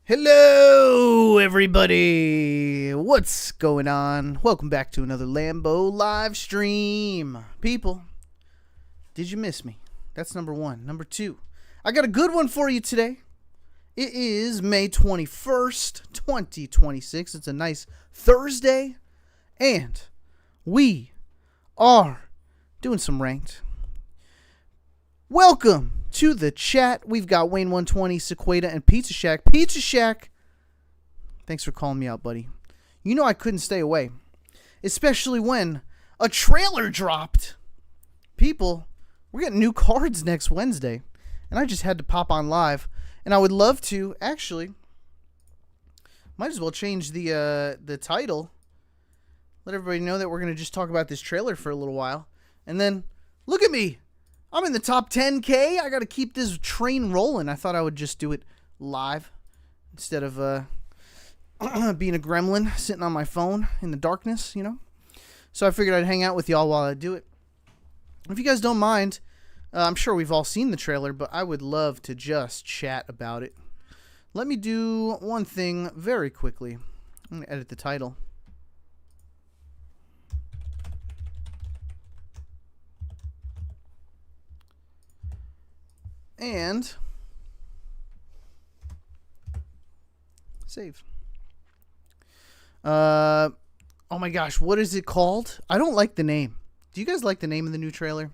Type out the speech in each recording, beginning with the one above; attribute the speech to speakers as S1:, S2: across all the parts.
S1: Hello, everybody. What's going on? Welcome back to another Lambo live stream. People, did you miss me? That's number one. Number two, I got a good one for you today. It is May 21st, 2026. It's a nice Thursday, and we are doing some ranked. Welcome to the chat. We've got Wayne 120, Sequeda, and Pizza Shack. Pizza Shack, thanks for calling me out, buddy. You know I couldn't stay away, especially when a trailer dropped. People, we're getting new cards next Wednesday, and I just had to pop on live, and I would love to, actually, might as well change the title. Let everybody know that we're going to just talk about this trailer for a little while, and then, look at me. I'm in the top 10K. I got to keep this train rolling. I thought I would just do it live instead of being a gremlin sitting on my phone in the darkness, you know. So I figured I'd hang out with y'all while I do it. If you guys don't mind, I'm sure we've all seen the trailer, but I would love to just chat about it. Let me do one thing very quickly. I'm going to edit the title. And save. Oh my gosh, what is it called? I don't like the name. Do you guys like the name of the new trailer?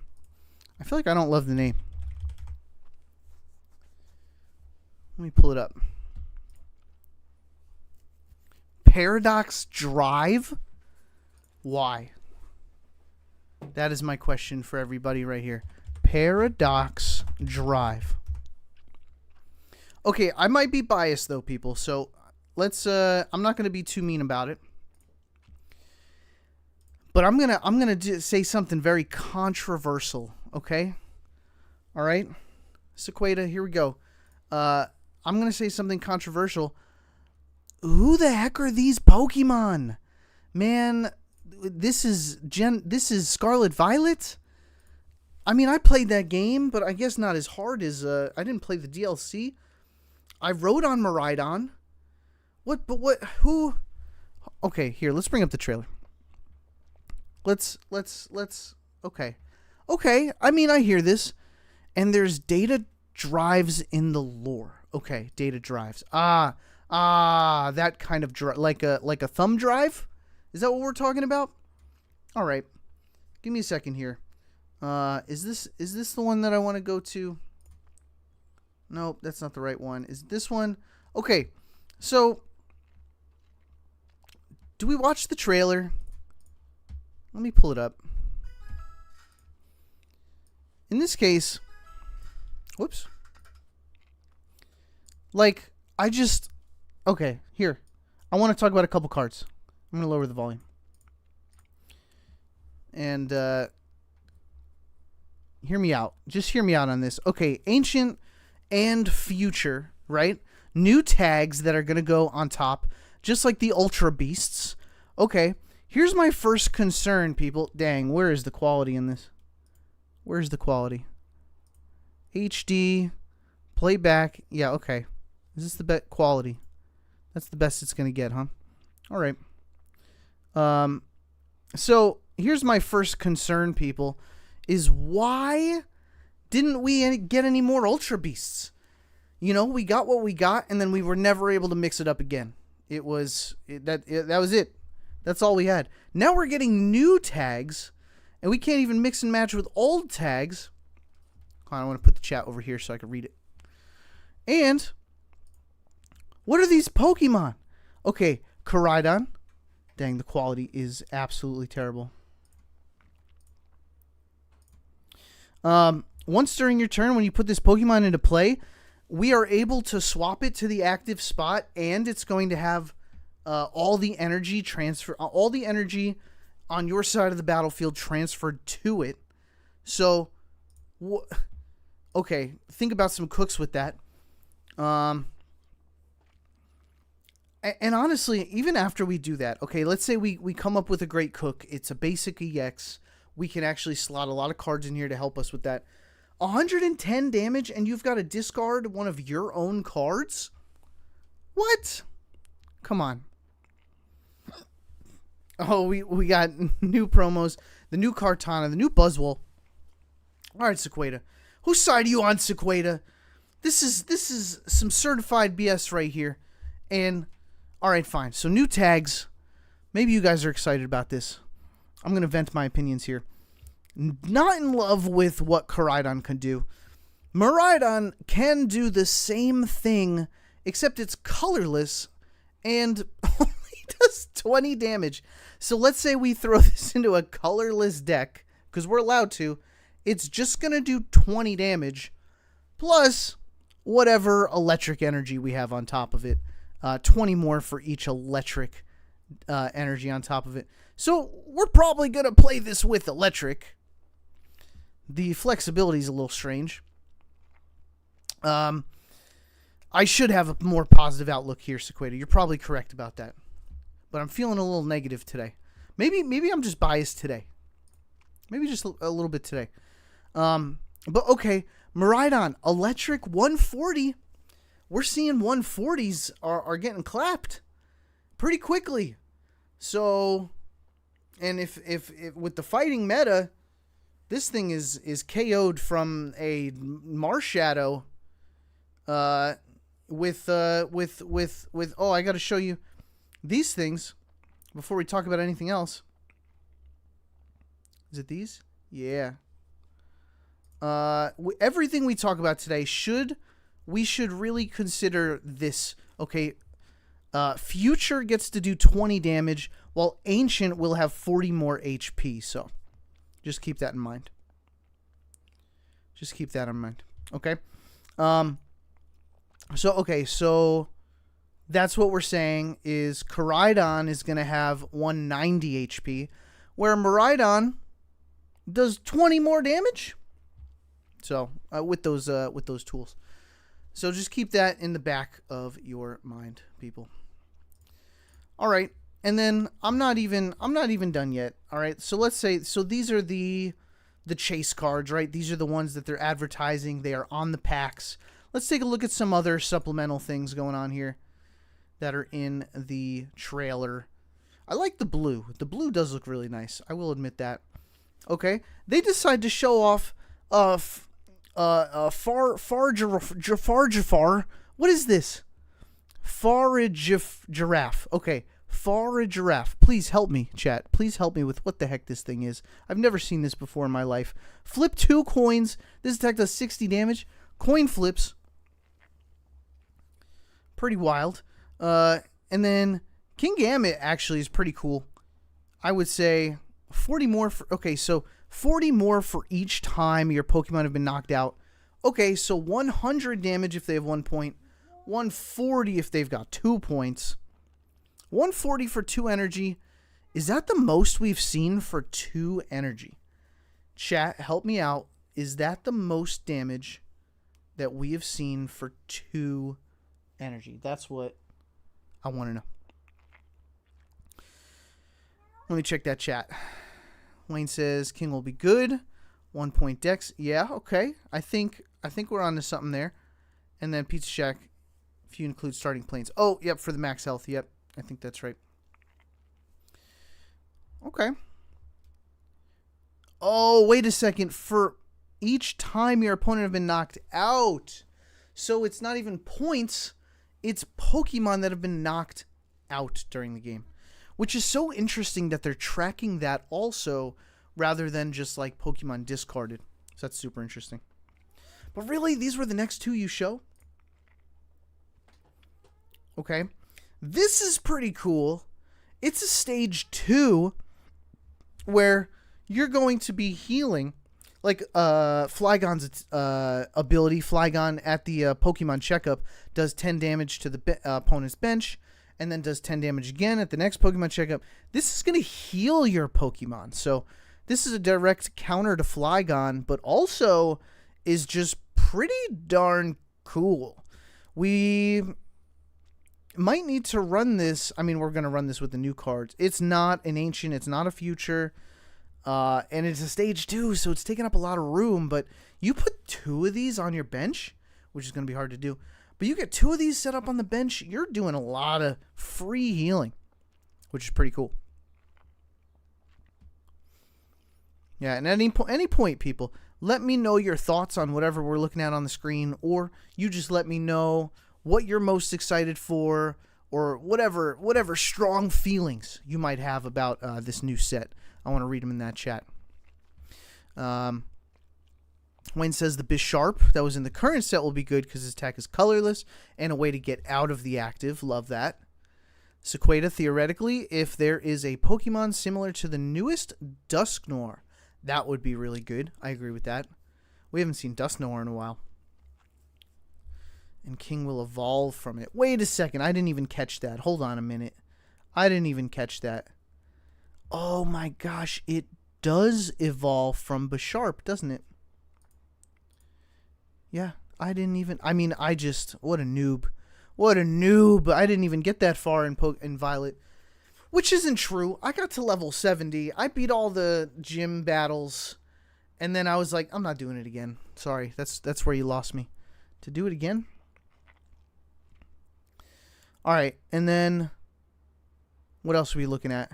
S1: I feel like I don't love the name. Let me pull it up. Paradox Drive? Why? That is my question for everybody right here. Paradox Drive. Okay, I might be biased though, people. So let's I'm not going to be too mean about it. But I'm going to say something very controversial, okay? All right? Sequeda, here we go. I'm going to say something controversial. Who the heck are these Pokemon? Man, this is Scarlet Violet? I mean, I played that game, but I guess not as hard as, I didn't play the DLC. I rode on Maridon. Who? Okay, here, let's bring up the trailer. Okay. Okay, I mean, I hear this. And there's data drives in the lore. Okay, data drives. That kind of drive, like a thumb drive? Is that what we're talking about? All right. Give me a second here. Is this the one that I want to go to? Nope, that's not the right one. Is this one? Okay, so do we watch the trailer? Let me pull it up. In this case, whoops. Like, okay, here. I want to talk about a couple cards. I'm going to lower the volume. And, hear me out. Just hear me out on this. Okay, Ancient and Future, right? New tags that are going to go on top, just like the Ultra Beasts. Okay, here's my first concern, people. Dang, where is the quality in this? Where's the quality? HD, playback. Yeah, okay. Is this the best quality? That's the best it's going to get, huh? All right. So here's my first concern, people. Is why didn't we get any more Ultra Beasts? You know, we got what we got, and then we were never able to mix it up again. That was it. That's all we had. Now we're getting new tags, and we can't even mix and match with old tags. I want to put the chat over here so I can read it. And what are these Pokemon? Okay, Koraidon. Dang, the quality is absolutely terrible. Once during your turn, when you put this Pokemon into play, we are able to swap it to the active spot, and it's going to have all the energy on your side of the battlefield transferred to it. So, okay, think about some cooks with that. And honestly, even after we do that, okay, let's say we come up with a great cook. It's a basic EX. We can actually slot a lot of cards in here to help us with that. 110 damage, and you've got to discard one of your own cards? What? Come on. Oh, we got new promos, the new Kartana, the new Buzzwole. All right, Sequeda. Whose side are you on, Sequeda? This is some certified BS right here. And, all right, fine. So, new tags. Maybe you guys are excited about this. I'm going to vent my opinions here. Not in love with what Koraidon can do. Miraidon can do the same thing, except it's colorless and only does 20 damage. So let's say we throw this into a colorless deck, because we're allowed to. It's just going to do 20 damage, plus whatever electric energy we have on top of it. 20 more for each electric energy on top of it. So we're probably going to play this with electric. The flexibility is a little strange. I should have a more positive outlook here, Sequeda. You're probably correct about that. But I'm feeling a little negative today. Maybe I'm just biased today. Maybe just a little bit today. But okay, Miraidon, electric 140. We're seeing 140s are getting clapped pretty quickly. So, and if with the fighting meta, this thing is KO'd from a Marshadow. With oh, I got to show you these things before we talk about anything else. Is it these? Yeah. Everything we talk about today we should really consider this. Okay. Future gets to do 20 damage, while Ancient will have 40 more HP. So, just keep that in mind. Just keep that in mind. Okay. So that's what we're saying is Koraidon is going to have 190 HP, where Miraidon does 20 more damage. So, with those tools. So just keep that in the back of your mind, people. All right. And then I'm not even done yet. All right. So let's say, so these are the chase cards, right? These are the ones that they're advertising. They are on the packs. Let's take a look at some other supplemental things going on here that are in the trailer. I like the blue. The blue does look really nice. I will admit that. Okay. They decide to show off Farjafar. What is this? Farjafar. Okay. Farjafar. Please help me, chat. Please help me with what the heck this thing is. I've never seen this before in my life. Flip 2 coins. This attack does 60 damage. Coin flips. Pretty wild. And then King Gambit actually is pretty cool. I would say 40 more for, okay, so 40 more for each time your Pokemon have been knocked out. Okay, so 100 damage if they have 1 point. 140 if they've got 2 points. 140 for 2 energy. Is that the most we've seen for 2 energy? Chat, help me out. Is that the most damage that we have seen for 2 energy? That's what I want to know. Let me check that chat. Wayne says King will be good. 1 point Dex. Yeah, okay. I think we're on to something there. And then Pizza Shack, if you include starting planes. Oh, yep, for the max health. Yep, I think that's right. Okay. Oh, wait a second. For each time your opponent have been knocked out. So it's not even points. It's Pokemon that have been knocked out during the game. Which is so interesting that they're tracking that also rather than just like Pokemon discarded. So that's super interesting. But really, these were the next 2 you show? Okay. This is pretty cool. It's a stage 2 where you're going to be healing. Like Flygon's ability, Flygon at the Pokemon checkup does 10 damage to the opponent's bench, and then does 10 damage again at the next Pokemon checkup. This is going to heal your Pokemon. So this is a direct counter to Flygon, but also is just pretty darn cool. We might need to run this. I mean, we're going to run this with the new cards. It's not an Ancient. It's not a Future. And it's a stage 2, so it's taking up a lot of room, but you put 2 of these on your bench, which is going to be hard to do. But you get 2 of these set up on the bench, you're doing a lot of free healing, which is pretty cool. Yeah, and at any point, people, let me know your thoughts on whatever we're looking at on the screen, or you just let me know what you're most excited for, or whatever strong feelings you might have about this new set. I want to read them in that chat. Wayne says the Bisharp that was in the current set will be good because his attack is colorless and a way to get out of the active. Love that. Sequeda, theoretically, if there is a Pokemon similar to the newest Dusknoir, that would be really good. I agree with that. We haven't seen Dusknoir in a while. And King will evolve from it. Wait a second. I didn't even catch that. Hold on a minute. I didn't even catch that. Oh my gosh. It does evolve from Bisharp, doesn't it? Yeah. I didn't even... I mean, I just... What a noob. What a noob. I didn't even get that far in Violet. Which isn't true. I got to level 70. I beat all the gym battles. And then I was like, I'm not doing it again. Sorry. That's where you lost me. To do it again? Alright. And then... What else are we looking at?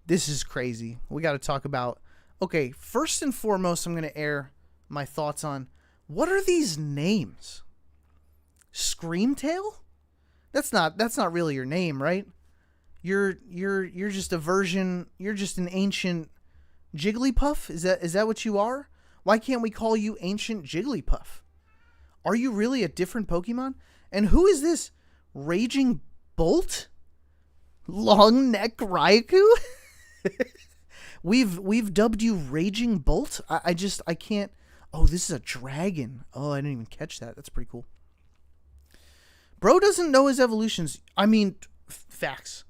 S1: This is crazy. We got to talk about... Okay. First and foremost, I'm going to air my thoughts on... What are these names? Screamtail? That's not really your name, right? You're just a version. You're just an ancient Jigglypuff. Is that what you are? Why can't we call you Ancient Jigglypuff? Are you really a different Pokemon? And who is this Raging Bolt? Long neck Raikou? We've dubbed you Raging Bolt. I can't. Oh, this is a dragon. Oh, I didn't even catch that. That's pretty cool. Bro doesn't know his evolutions. I mean, facts.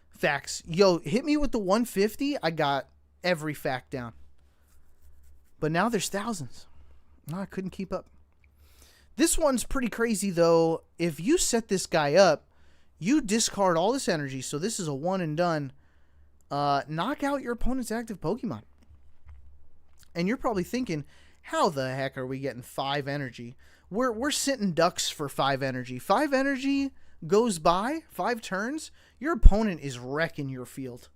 S1: Facts. Yo, hit me with the 150. I got every fact down. But now there's thousands. No, I couldn't keep up. This one's pretty crazy, though. If you set this guy up, you discard all this energy. So this is a one and done. Knock out your opponent's active Pokemon. And you're probably thinking, how the heck are we getting 5 energy? We're sitting ducks for 5 energy. 5 energy goes by, 5 turns, your opponent is wrecking your field.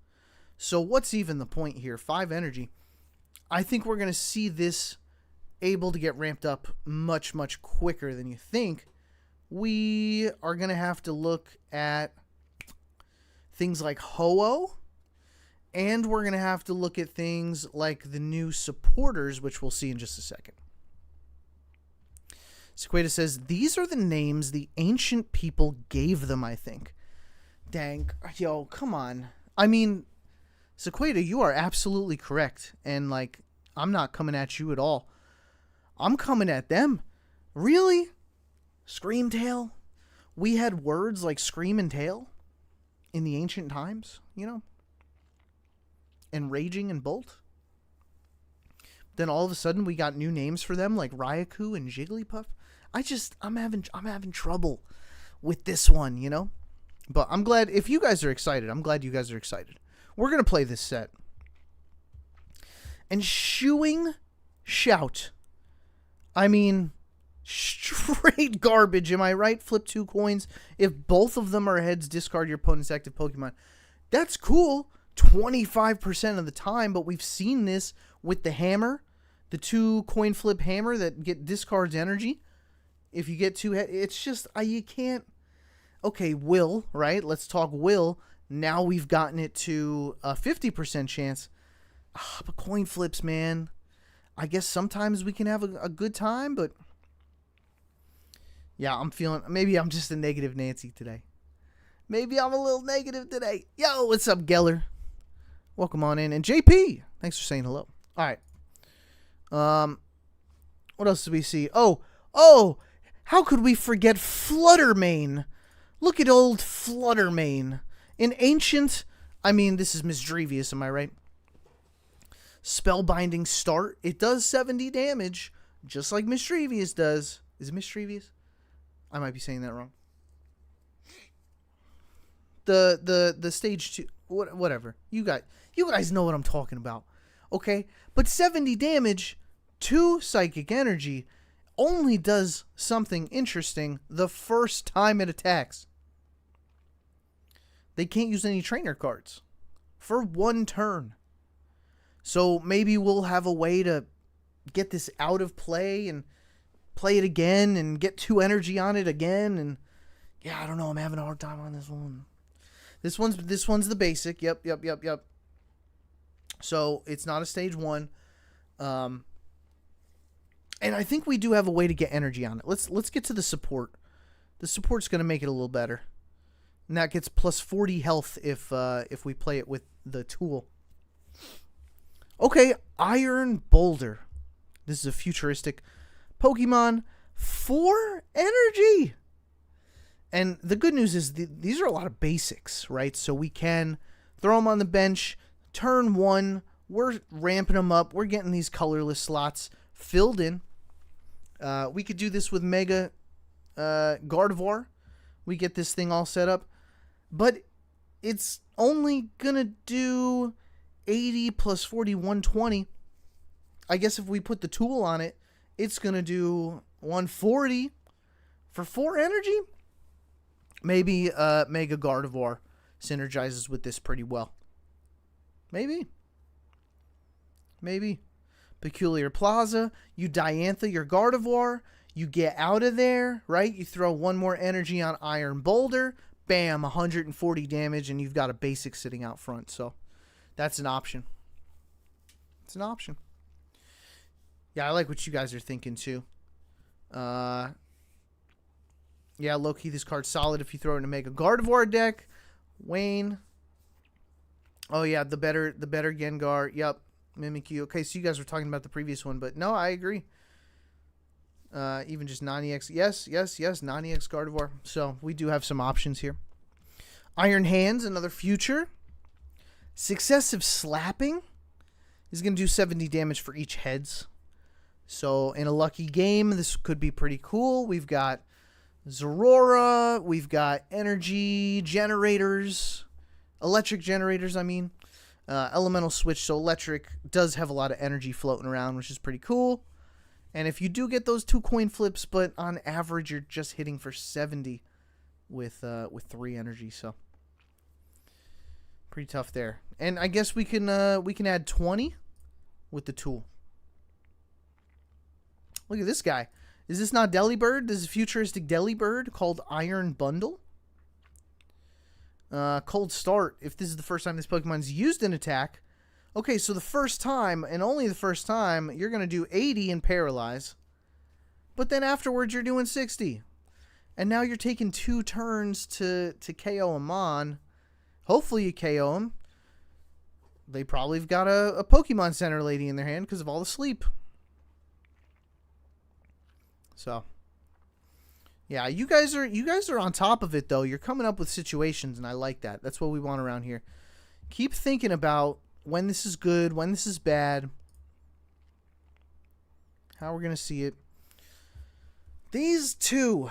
S1: So what's even the point here? 5 energy. I think we're going to see this able to get ramped up much, much quicker than you think. We are going to have to look at things like Ho-Oh. And we're going to have to look at things like the new supporters, which we'll see in just a second. Sequeda says, these are the names the ancient people gave them, I think. Dang. Yo, come on. I mean, Sequeda, you are absolutely correct. And, like, I'm not coming at you at all. I'm coming at them. Really? Screamtail? We had words like Scream and Tail in the ancient times, you know? And Raging and Bolt. Then all of a sudden we got new names for them like Raikou and Jigglypuff. I'm having trouble with this one, you know? But I'm glad if you guys are excited. I'm glad you guys are excited. We're going to play this set. And Shooing Shout. I mean, straight garbage, am I right? Flip 2 coins. If both of them are heads, discard your opponent's active Pokemon. That's cool. 25% of the time, but we've seen this with the hammer, the 2 coin flip hammer that get discards energy. If you get 2 it's just you can't. Okay, Will, right? Let's talk Will. Now we've gotten it to a 50% chance. But coin flips, man. I guess sometimes we can have a good time, but yeah, I'm feeling. Maybe I'm just a negative Nancy today. Maybe I'm a little negative today. Yo, what's up, Geller? Welcome on in. And JP, thanks for saying hello. All right. What else do we see? Oh, how could we forget Fluttermane? Look at old Fluttermane. An ancient, I mean, this is Misdreavious, am I right? Spellbinding start. It does 70 damage, just like Misdreavious does. Is it Misdreavious? I might be saying that wrong. The stage 2, whatever. You guys know what I'm talking about. Okay? But 70 damage, 2 psychic energy. only does something interesting the first time it attacks. They can't use any trainer cards for 1 turn. So maybe we'll have a way to get this out of play and play it again and get 2 energy on it again. And yeah, I don't know. I'm having a hard time on this one. This one's the basic. Yep. So it's not a stage 1. And I think we do have a way to get energy on it. Let's get to the support. The support's going to make it a little better. And that gets plus 40 health if we play it with the tool. Okay, Iron Boulder. This is a futuristic Pokemon. 4 energy. And the good news is these are a lot of basics, right? So we can throw them on the bench. Turn 1, we're ramping them up. We're getting these colorless slots filled in. We could do this with Mega Gardevoir. We get this thing all set up. But it's only going to do 80 plus 40, 120. I guess if we put the tool on it, it's going to do 140 for 4 energy. Maybe Mega Gardevoir synergizes with this pretty well. Maybe. Peculiar Plaza. You Diantha your Gardevoir. You get out of there, right? You throw 1 more energy on Iron Boulder. Bam, 140 damage, and you've got a basic sitting out front. So that's an option. It's an option. Yeah, I like what you guys are thinking too. Yeah, low-key, this card's solid if you throw it in a Mega Gardevoir deck. Wayne. Oh, yeah, the better Gengar. Yep, Mimikyu. Okay, so you guys were talking about the previous one, but no, I agree. Even just non-EX. Yes, non-EX Gardevoir. So we do have some options here. Iron Hands, another future. Successive Slapping is going to do 70 damage for each heads. So in a lucky game, this could be pretty cool. We've got Zorora. We've got energy generators. Electric generators, I mean. Elemental Switch, so electric does have a lot of energy floating around, which is pretty cool. And if you do get those 2 coin flips, but on average you're just hitting for 70 with 3 energy, so pretty tough there. And I guess we can add 20 with the tool. Look at this guy. Is this not Delibird? This is a futuristic Delibird called Iron Bundle. Cold Start. If this is the first time this Pokemon's used an attack. Okay, so the first time, and only the first time, you're going to do 80 and Paralyze. But then afterwards, you're doing 60. And now you're taking 2 turns to KO him on. Hopefully you KO him. They probably have got a Pokemon Center lady in their hand because of all the sleep. So, yeah, you guys are on top of it, though. You're coming up with situations, and I like that. That's what we want around here. Keep thinking about when this is good, when this is bad, how we're going to see it. These 2,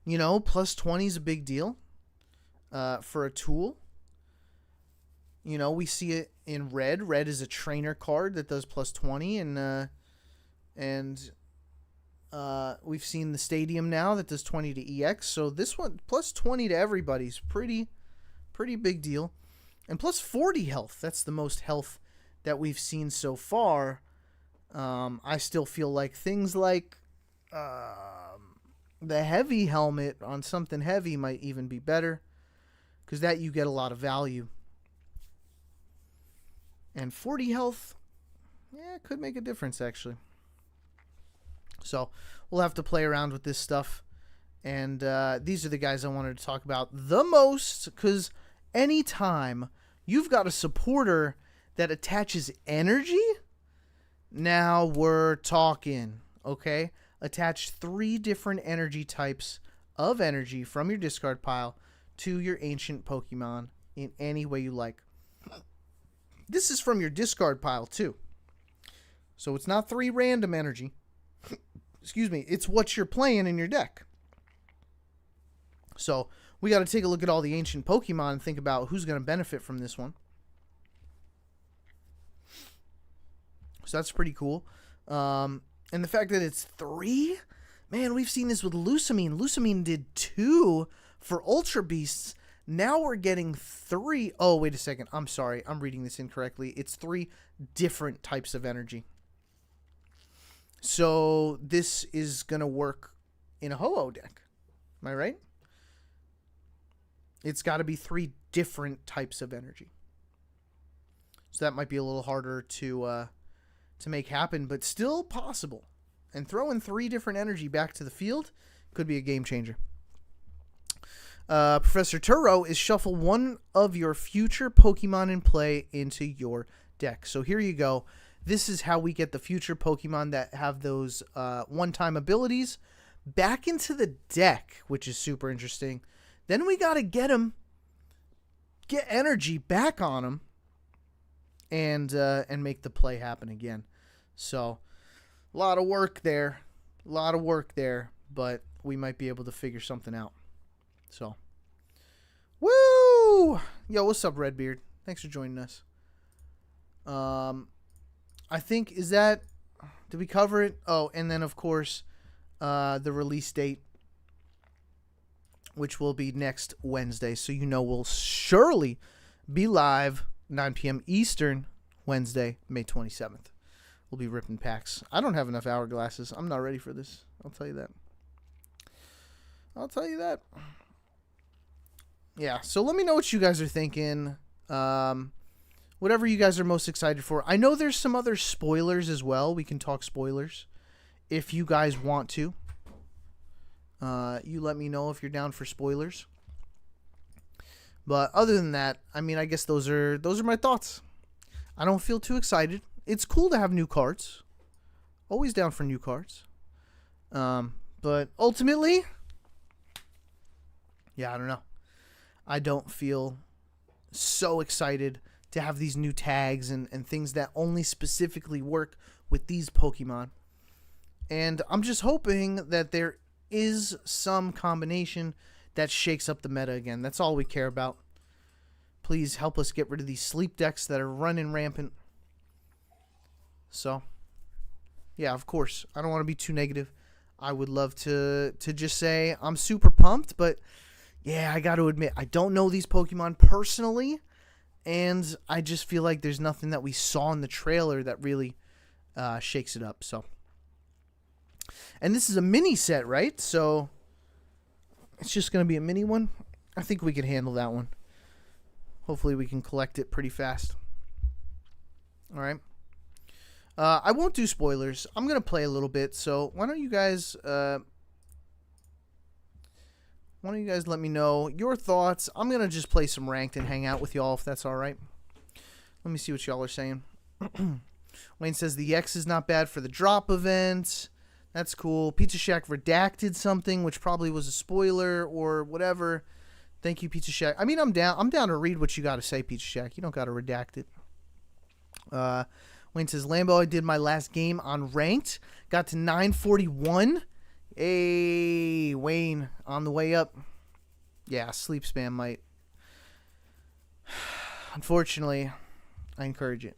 S1: you know, plus 20 is a big deal for a tool. You know, we see it in red. Red is a trainer card that does plus 20, and we've seen the stadium now that does 20 to EX. So this one, plus 20 to everybody's pretty big deal. And plus 40 health. That's the most health that we've seen so far. I still feel like things like the heavy helmet on something heavy might even be better, because that you get a lot of value. And 40 health, yeah, could make a difference, actually. So we'll have to play around with this stuff. And these are the guys I wanted to talk about the most, because anytime you've got a supporter that attaches energy, now we're talking, okay? Attach 3 different energy types of energy from your discard pile to your ancient Pokemon in any way you like. This is from your discard pile, too. So it's not 3 random energy. Excuse me. It's what you're playing in your deck. So we got to take a look at all the ancient Pokemon and think about who's going to benefit from this one. So that's pretty cool. And the fact that it's 3, man, we've seen this with Lusamine. Lusamine did 2 for Ultra Beasts. Now we're getting 3. Oh, wait a second. I'm sorry. I'm reading this incorrectly. It's 3 different types of energy. So this is going to work in a Ho-Oh deck. Am I right? It's got to be 3 different types of energy. So that might be a little harder to make happen, but still possible. And throwing 3 different energy back to the field could be a game changer. Professor Turo is shuffle one of your future Pokemon in play into your deck. So here you go. This is how we get the future Pokemon that have those one-time abilities back into the deck, which is super interesting. Then we got to get energy back on them, and make the play happen again. So a lot of work there. But we might be able to figure something out. So, woo! Yo, what's up, Redbeard? Thanks for joining us. I think, did we cover it? Oh, and then, of course, the release date, which will be next Wednesday. So, we'll surely be live 9 p.m. Eastern, Wednesday, May 27th. We'll be ripping packs. I don't have enough hourglasses. I'm not ready for this. I'll tell you that. Yeah, so let me know what you guys are thinking. Whatever you guys are most excited for. I know there's some other spoilers as well. We can talk spoilers if you guys want to. You let me know if you're down for spoilers. But other than that, I guess those are my thoughts. I don't feel too excited. It's cool to have new cards. Always down for new cards. But ultimately, yeah, I don't know. I don't feel so excited to have these new tags and things that only specifically work with these Pokemon. And I'm just hoping that there is some combination that shakes up the meta again. That's all we care about. Please help us get rid of these sleep decks that are running rampant. So, yeah, of course. I don't want to be too negative. I would love to just say I'm super pumped, but yeah, I got to admit, I don't know these Pokemon personally, and I just feel like there's nothing that we saw in the trailer that really shakes it up. So, and this is a mini set, right? So, it's just going to be a mini one. I think we can handle that one. Hopefully, we can collect it pretty fast. All right. I won't do spoilers. I'm going to play a little bit, so why don't you guys let me know your thoughts. I'm going to just play some ranked and hang out with y'all if that's all right. Let me see what y'all are saying. Wayne says the X is not bad for the drop event. That's cool. Pizza Shack redacted something, which probably was a spoiler or whatever. Thank you, Pizza Shack. I'm down to read what you got to say, Pizza Shack. You don't got to redact it. Wayne says, Lambo, I did my last game on ranked. Got to 941. Hey, Wayne, on the way up. Yeah, sleep spam might. Unfortunately, I encourage it.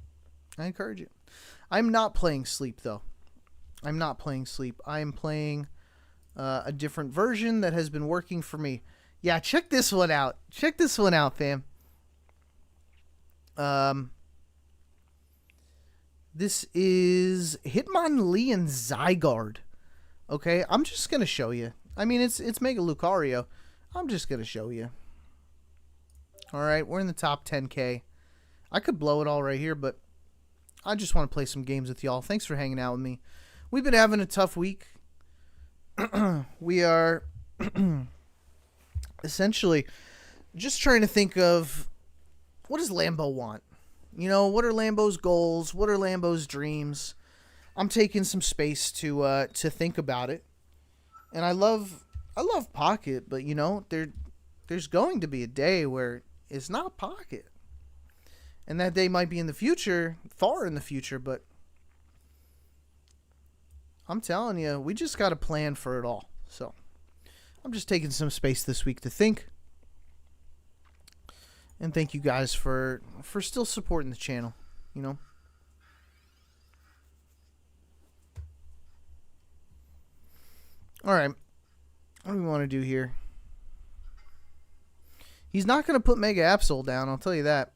S1: I'm not playing sleep, though. I'm playing a different version that has been working for me. Yeah, check this one out. Fam. This is Hitmonlee and Zygarde. Okay, I'm just going to show you. It's Mega Lucario. I'm just going to show you. All right, we're in the top 10K. I could blow it all right here, but I just want to play some games with y'all. Thanks for hanging out with me. We've been having a tough week. We are essentially just trying to think of what does Lambo want? What are Lambo's goals? What are Lambo's dreams? I'm taking some space to think about it. And I love Pocket, but there's going to be a day where it's not Pocket. And that day might be in the future, far in the future, but I'm telling you, we just got to plan for it all. So, I'm just taking some space this week to think. And thank you guys for still supporting the channel, Alright. What do we want to do here? He's not going to put Mega Absol down, I'll tell you that.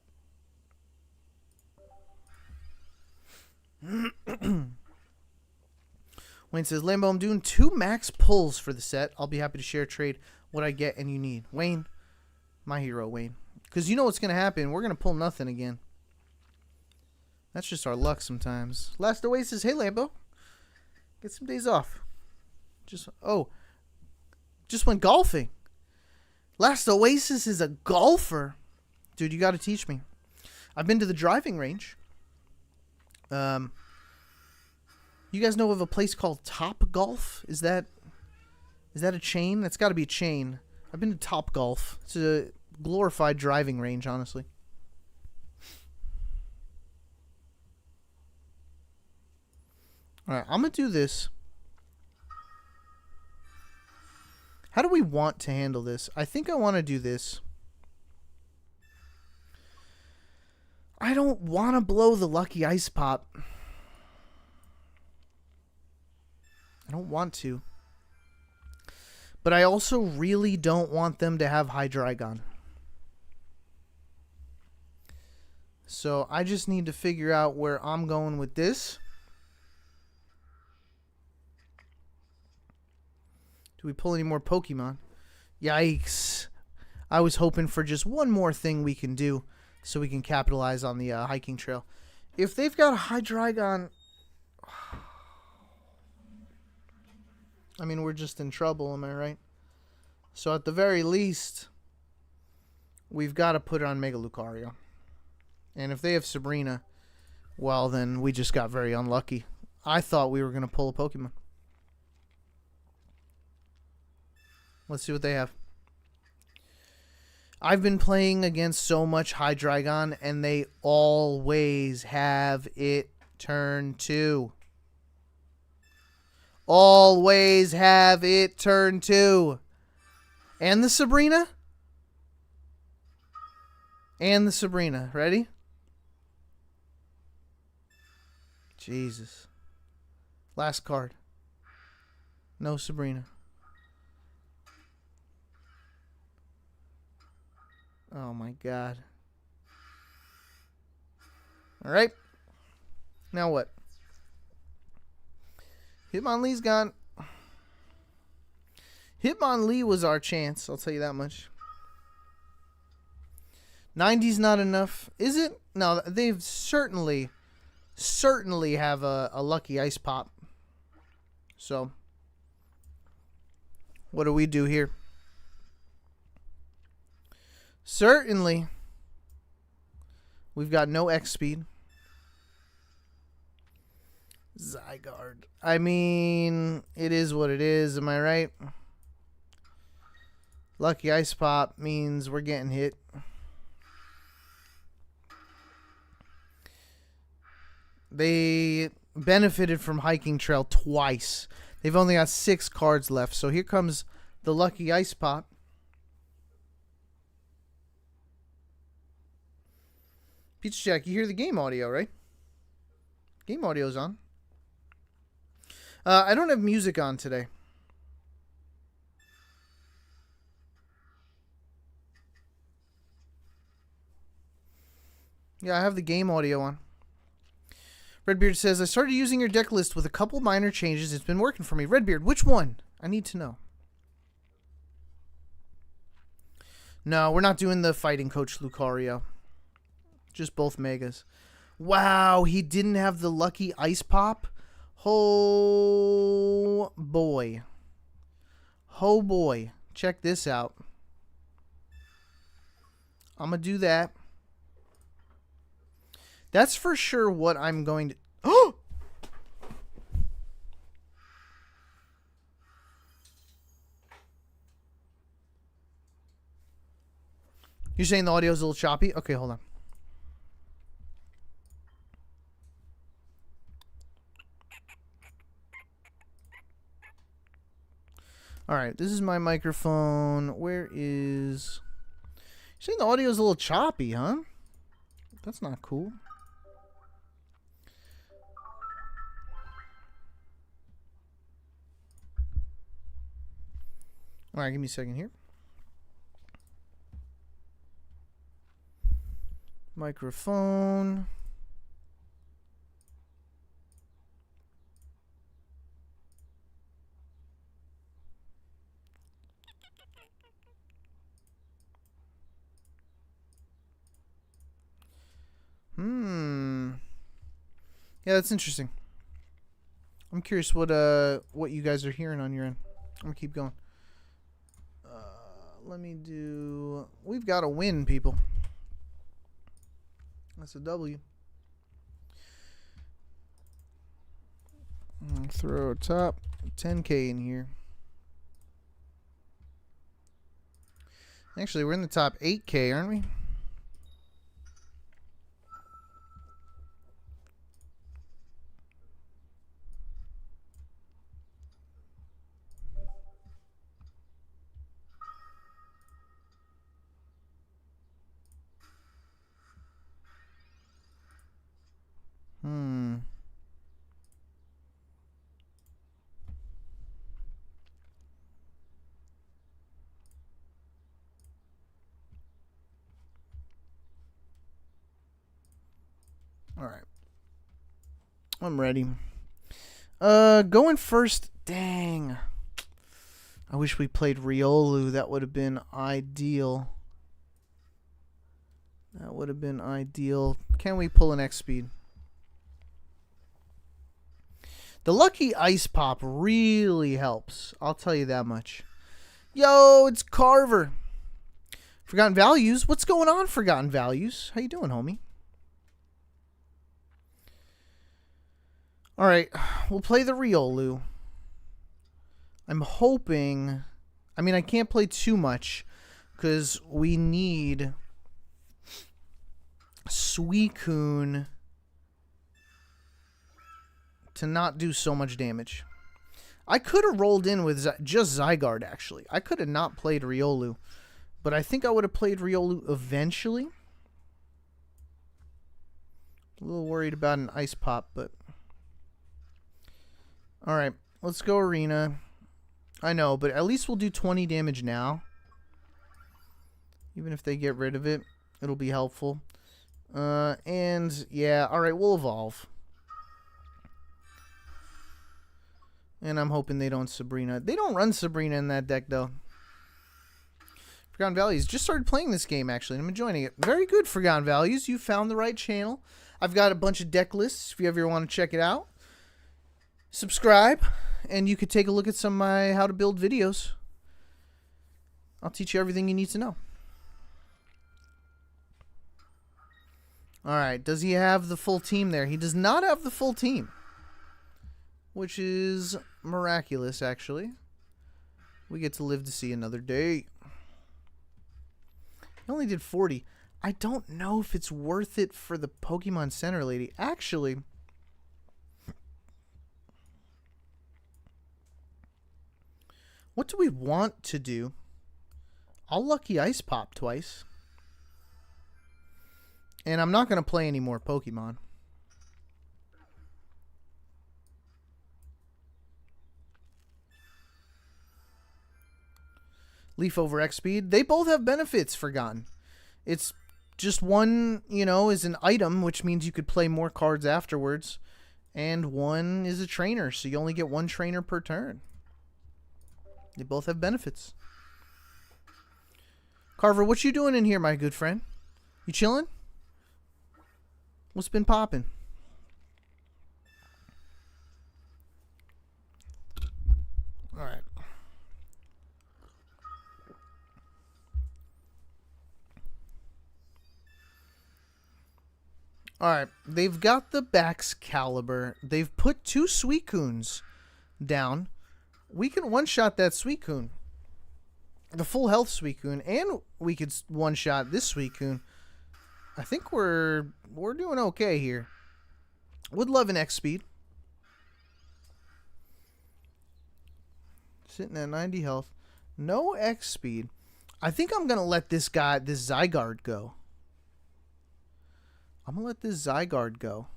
S1: Wayne says, Lambo, I'm doing 2 max pulls for the set. I'll be happy to share trade what I get and you need. Wayne, my hero, Wayne. Because you know what's going to happen. We're going to pull nothing again. That's just our luck sometimes. Last Oasis, hey Lambo. Get some days off. Just went golfing. Last Oasis is a golfer. Dude, you got to teach me. I've been to the driving range. You guys know of a place called Top Golf? Is that a chain? That's got to be a chain. I've been to Top Golf. It's a glorified driving range, honestly. Alright, I'm going to do this. How do we want to handle this? I think I want to do this. I don't want to blow the Lucky Ice Pop. I don't want to. But I also really don't want them to have Hydreigon. So I just need to figure out where I'm going with this. Do we pull any more Pokemon? Yikes. I was hoping for just one more thing we can do so we can capitalize on the hiking trail. If they've got a Hydreigon, I mean, we're just in trouble, am I right? So at the very least, we've got to put it on Mega Lucario. And if they have Sabrina, well, then we just got very unlucky. I thought we were going to pull a Pokemon. Let's see what they have. I've been playing against so much Hydreigon, and they always have it turn 2. Always have it turn 2. And the Sabrina? And the Sabrina. Ready? Jesus. Last card. No Sabrina. Oh my God. Alright. Now what? Hitmonlee's gone. Hitmonlee was our chance, I'll tell you that much. 90's not enough. Is it? No, they've certainly have a Lucky Ice Pop. So, what do we do here? Certainly, we've got no X speed. Zygarde. I mean, it is what it is. Am I right? Lucky Ice Pop means we're getting hit. They benefited from Hiking Trail twice. They've only got 6 cards left. So here comes the Lucky Ice Pop. Pizza Jack, you hear the game audio, right? Game audio's on. I don't have music on today. Yeah, I have the game audio on. Redbeard says, I started using your deck list with a couple minor changes. It's been working for me. Redbeard, which one? I need to know. No, we're not doing the Fighting Coach Lucario. Just both Megas. Wow, he didn't have the Lucky Ice Pop? Oh, boy. Oh, boy. Check this out. I'm going to do that. That's for sure what I'm going to... Oh! You're saying the audio's a little choppy? Okay, hold on. Alright, this is my microphone. Where is... You're saying the audio's a little choppy, huh? That's not cool. All right, give me a second here. Microphone. Yeah, that's interesting. I'm curious what you guys are hearing on your end. I'm gonna keep going. Let me do. We've got a win, people. That's a W. Throw a top 10K in here. Actually, we're in the top 8K, aren't we? All right. I'm ready. Going first. Dang. I wish we played Riolu. That would have been ideal. That would have been ideal. Can we pull an X speed? The Lucky Ice Pop really helps. I'll tell you that much. Yo, it's Carver. Forgotten Values. What's going on, Forgotten Values? How you doing, homie? All right, we'll play the Riolu. I'm hoping... I mean, I can't play too much because we need Suicune to not do so much damage. I could have rolled in with just Zygarde, actually. I could have not played Riolu, but I think I would have played Riolu eventually. A little worried about an Ice Pop, but... Alright, let's go Arena. I know, but at least we'll do 20 damage now. Even if they get rid of it, it'll be helpful. And, yeah, alright, we'll evolve. And I'm hoping they don't Sabrina. They don't run Sabrina in that deck, though. Forgotten Values. Just started playing this game, actually, and I'm enjoying it. Very good, Forgotten Values. You found the right channel. I've got a bunch of deck lists if you ever want to check it out. Subscribe, and you could take a look at some of my how to build videos. I'll teach you everything you need to know. Alright, does he have the full team there? He does not have the full team. Which is miraculous, actually. We get to live to see another day. He only did 40. I don't know if it's worth it for the Pokemon Center lady. Actually... what do we want to do? I'll Lucky Ice Pop twice. And I'm not going to play any more Pokemon. Leaf over X Speed. They both have benefits, Forgotten. It's just one, you know, is an item, which means you could play more cards afterwards. And one is a trainer, so you only get one trainer per turn. They both have benefits. Carver, what you doing in here, my good friend? You chilling? What's been popping? All right. All right. They've got the Baxcalibur. They've put 2 Suicunes down. We can one-shot that Suicune. The full health Suicune. And we could one-shot this Suicune. I think we're doing okay here. Would love an X speed. Sitting at 90 health. No X speed. I think I'm going to let this Zygarde go. I'm going to let this Zygarde go.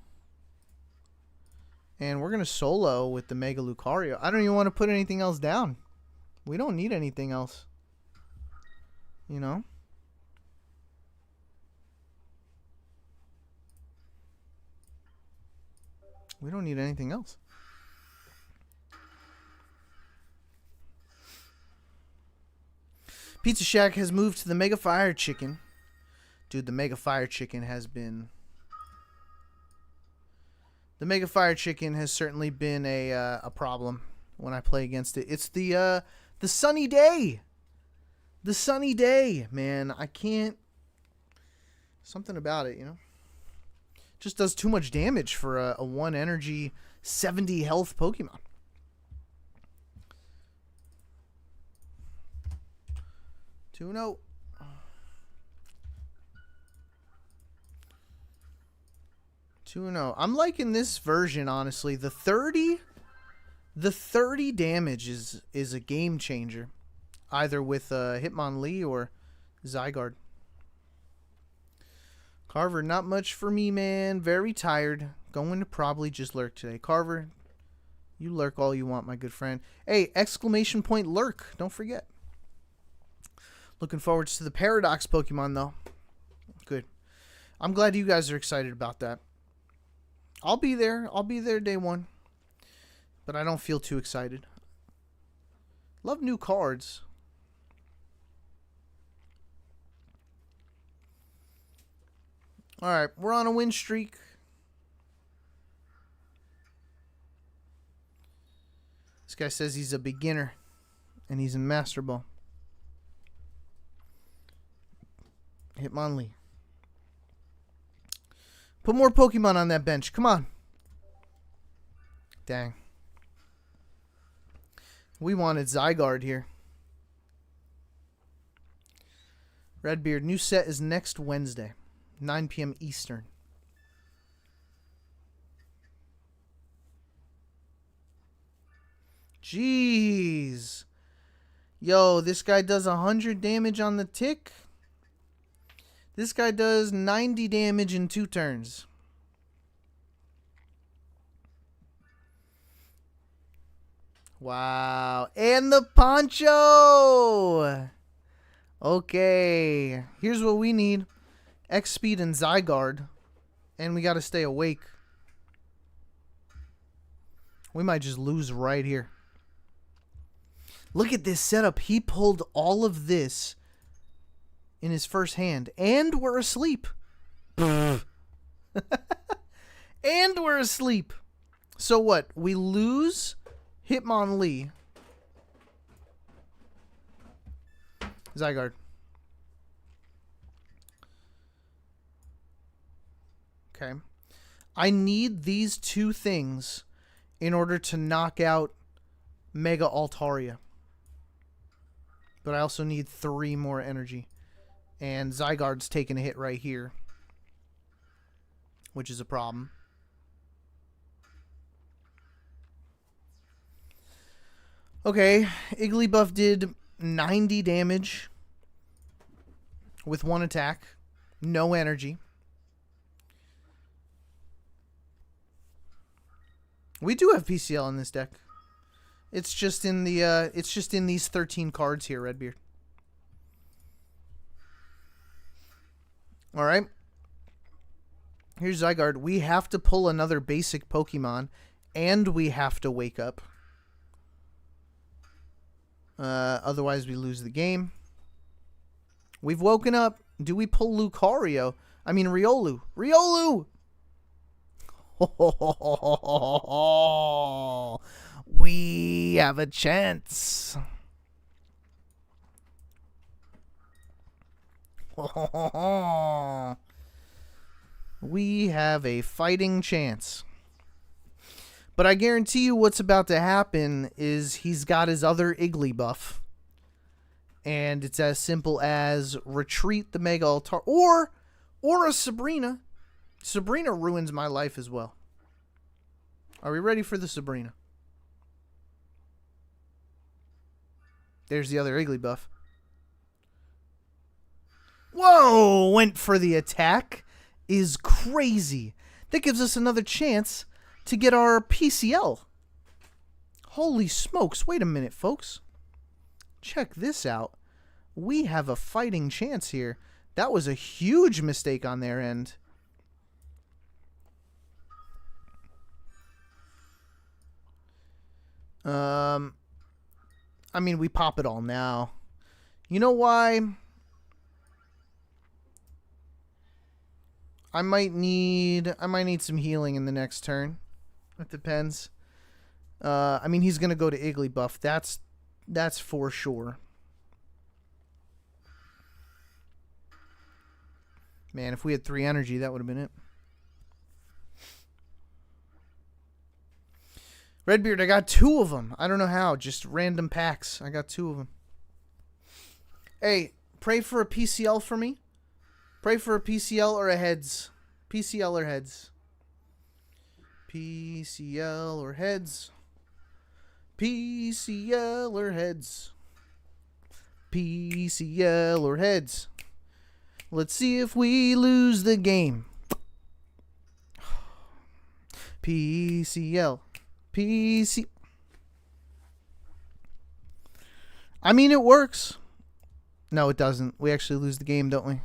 S1: And we're going to solo with the Mega Lucario. I don't even want to put anything else down. We don't need anything else. You know? We don't need anything else. Pizza Shack has moved to the Mega Fire Chicken. Dude, the Mega Fire Chicken has been... The Mega Fire Chicken has certainly been a problem when I play against it. It's the sunny day. The sunny day, man. I can't... Something about it, you know? Just does too much damage for a 1 energy, 70 health Pokemon. Two-no. I'm liking this version, honestly. The 30 damage is a game changer. Either with Hitmonlee or Zygarde. Carver, not much for me, man. Very tired. Going to probably just lurk today. Carver, you lurk all you want, my good friend. Hey, exclamation point lurk. Don't forget. Looking forward to the Paradox Pokemon, though. Good. I'm glad you guys are excited about that. I'll be there. I'll be there day one. But I don't feel too excited. Love new cards. Alright, we're on a win streak. This guy says he's a beginner. And he's in Masterball. Hitmonlee. Put more Pokemon on that bench. Come on. Dang. We wanted Zygarde here. Redbeard, new set is next Wednesday. 9 p.m. Eastern. Jeez. Yo, this guy does 100 damage on the tick. This guy does 90 damage in 2 turns. Wow. And the Poncho! Okay. Here's what we need. X-Speed and Zygarde. And we got to stay awake. We might just lose right here. Look at this setup. He pulled all of this in his first hand. And we're asleep. And we're asleep. So what? We lose Hitmonlee. Zygarde. Okay. I need these 2 things in order to knock out Mega Altaria. But I also need 3 more energy. And Zygarde's taking a hit right here. Which is a problem. Okay. Igglybuff did 90 damage. With 1 attack. No energy. We do have PCL in this deck. It's just in the it's just in these 13 cards here, Redbeard. All right. Here's Zygarde. We have to pull another basic Pokemon, and we have to wake up. Otherwise, we lose the game. We've woken up. Do we pull Lucario? I mean, Riolu. Riolu! We have a chance. We have a fighting chance. But I guarantee you what's about to happen is he's got his other Igglybuff. And it's as simple as retreat the Mega Altar. Or a Sabrina. Sabrina ruins my life as well. Are we ready for the Sabrina? There's the other Igglybuff. Whoa! Went for the attack. Is crazy. That gives us another chance to get our PCL. Holy smokes. Wait a minute, folks. check this out. We have a fighting chance here. That was a huge mistake on their end. I mean, we pop it all now. You know why? I might need some healing in the next turn. It depends. I mean, he's gonna go to Igglybuff. That's for sure. Man, if we had 3 energy, that would have been it. Redbeard, I got 2 of them. I don't know how. Just random packs. I got 2 of them. Hey, pray for a PCL for me. Pray for a PCL or a heads. PCL or heads. PCL or heads. PCL or heads. PCL or heads. Let's see if we lose the game. PCL. PC. I mean, it works. No, it doesn't. We actually lose the game, don't we?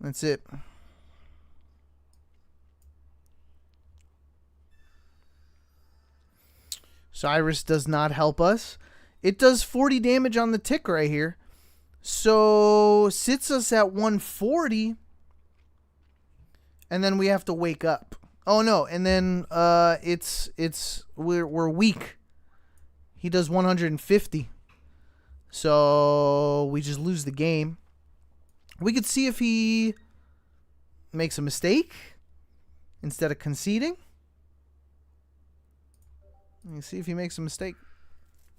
S1: That's it. Cyrus does not help us. It does 40 damage on the tick right here. So, sits us at 140. And then we have to wake up. Oh no, and then we're weak. He does 150. So we just lose the game. We could see if he makes a mistake instead of conceding. Let me see if he makes a mistake.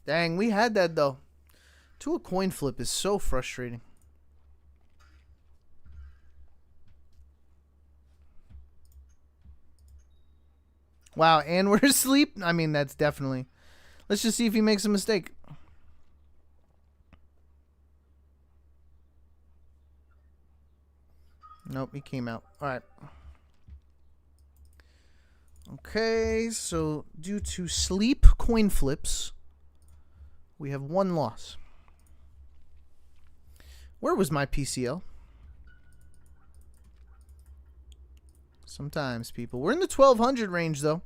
S1: Dang, we had that though. To a coin flip is so frustrating. Wow, and we're asleep? I mean, that's definitely... Let's just see if he makes a mistake. Nope, he came out. Alright. Okay, so due to sleep coin flips, we have 1 loss. Where was my PCL? Sometimes, people. We're in the 1200 range, though.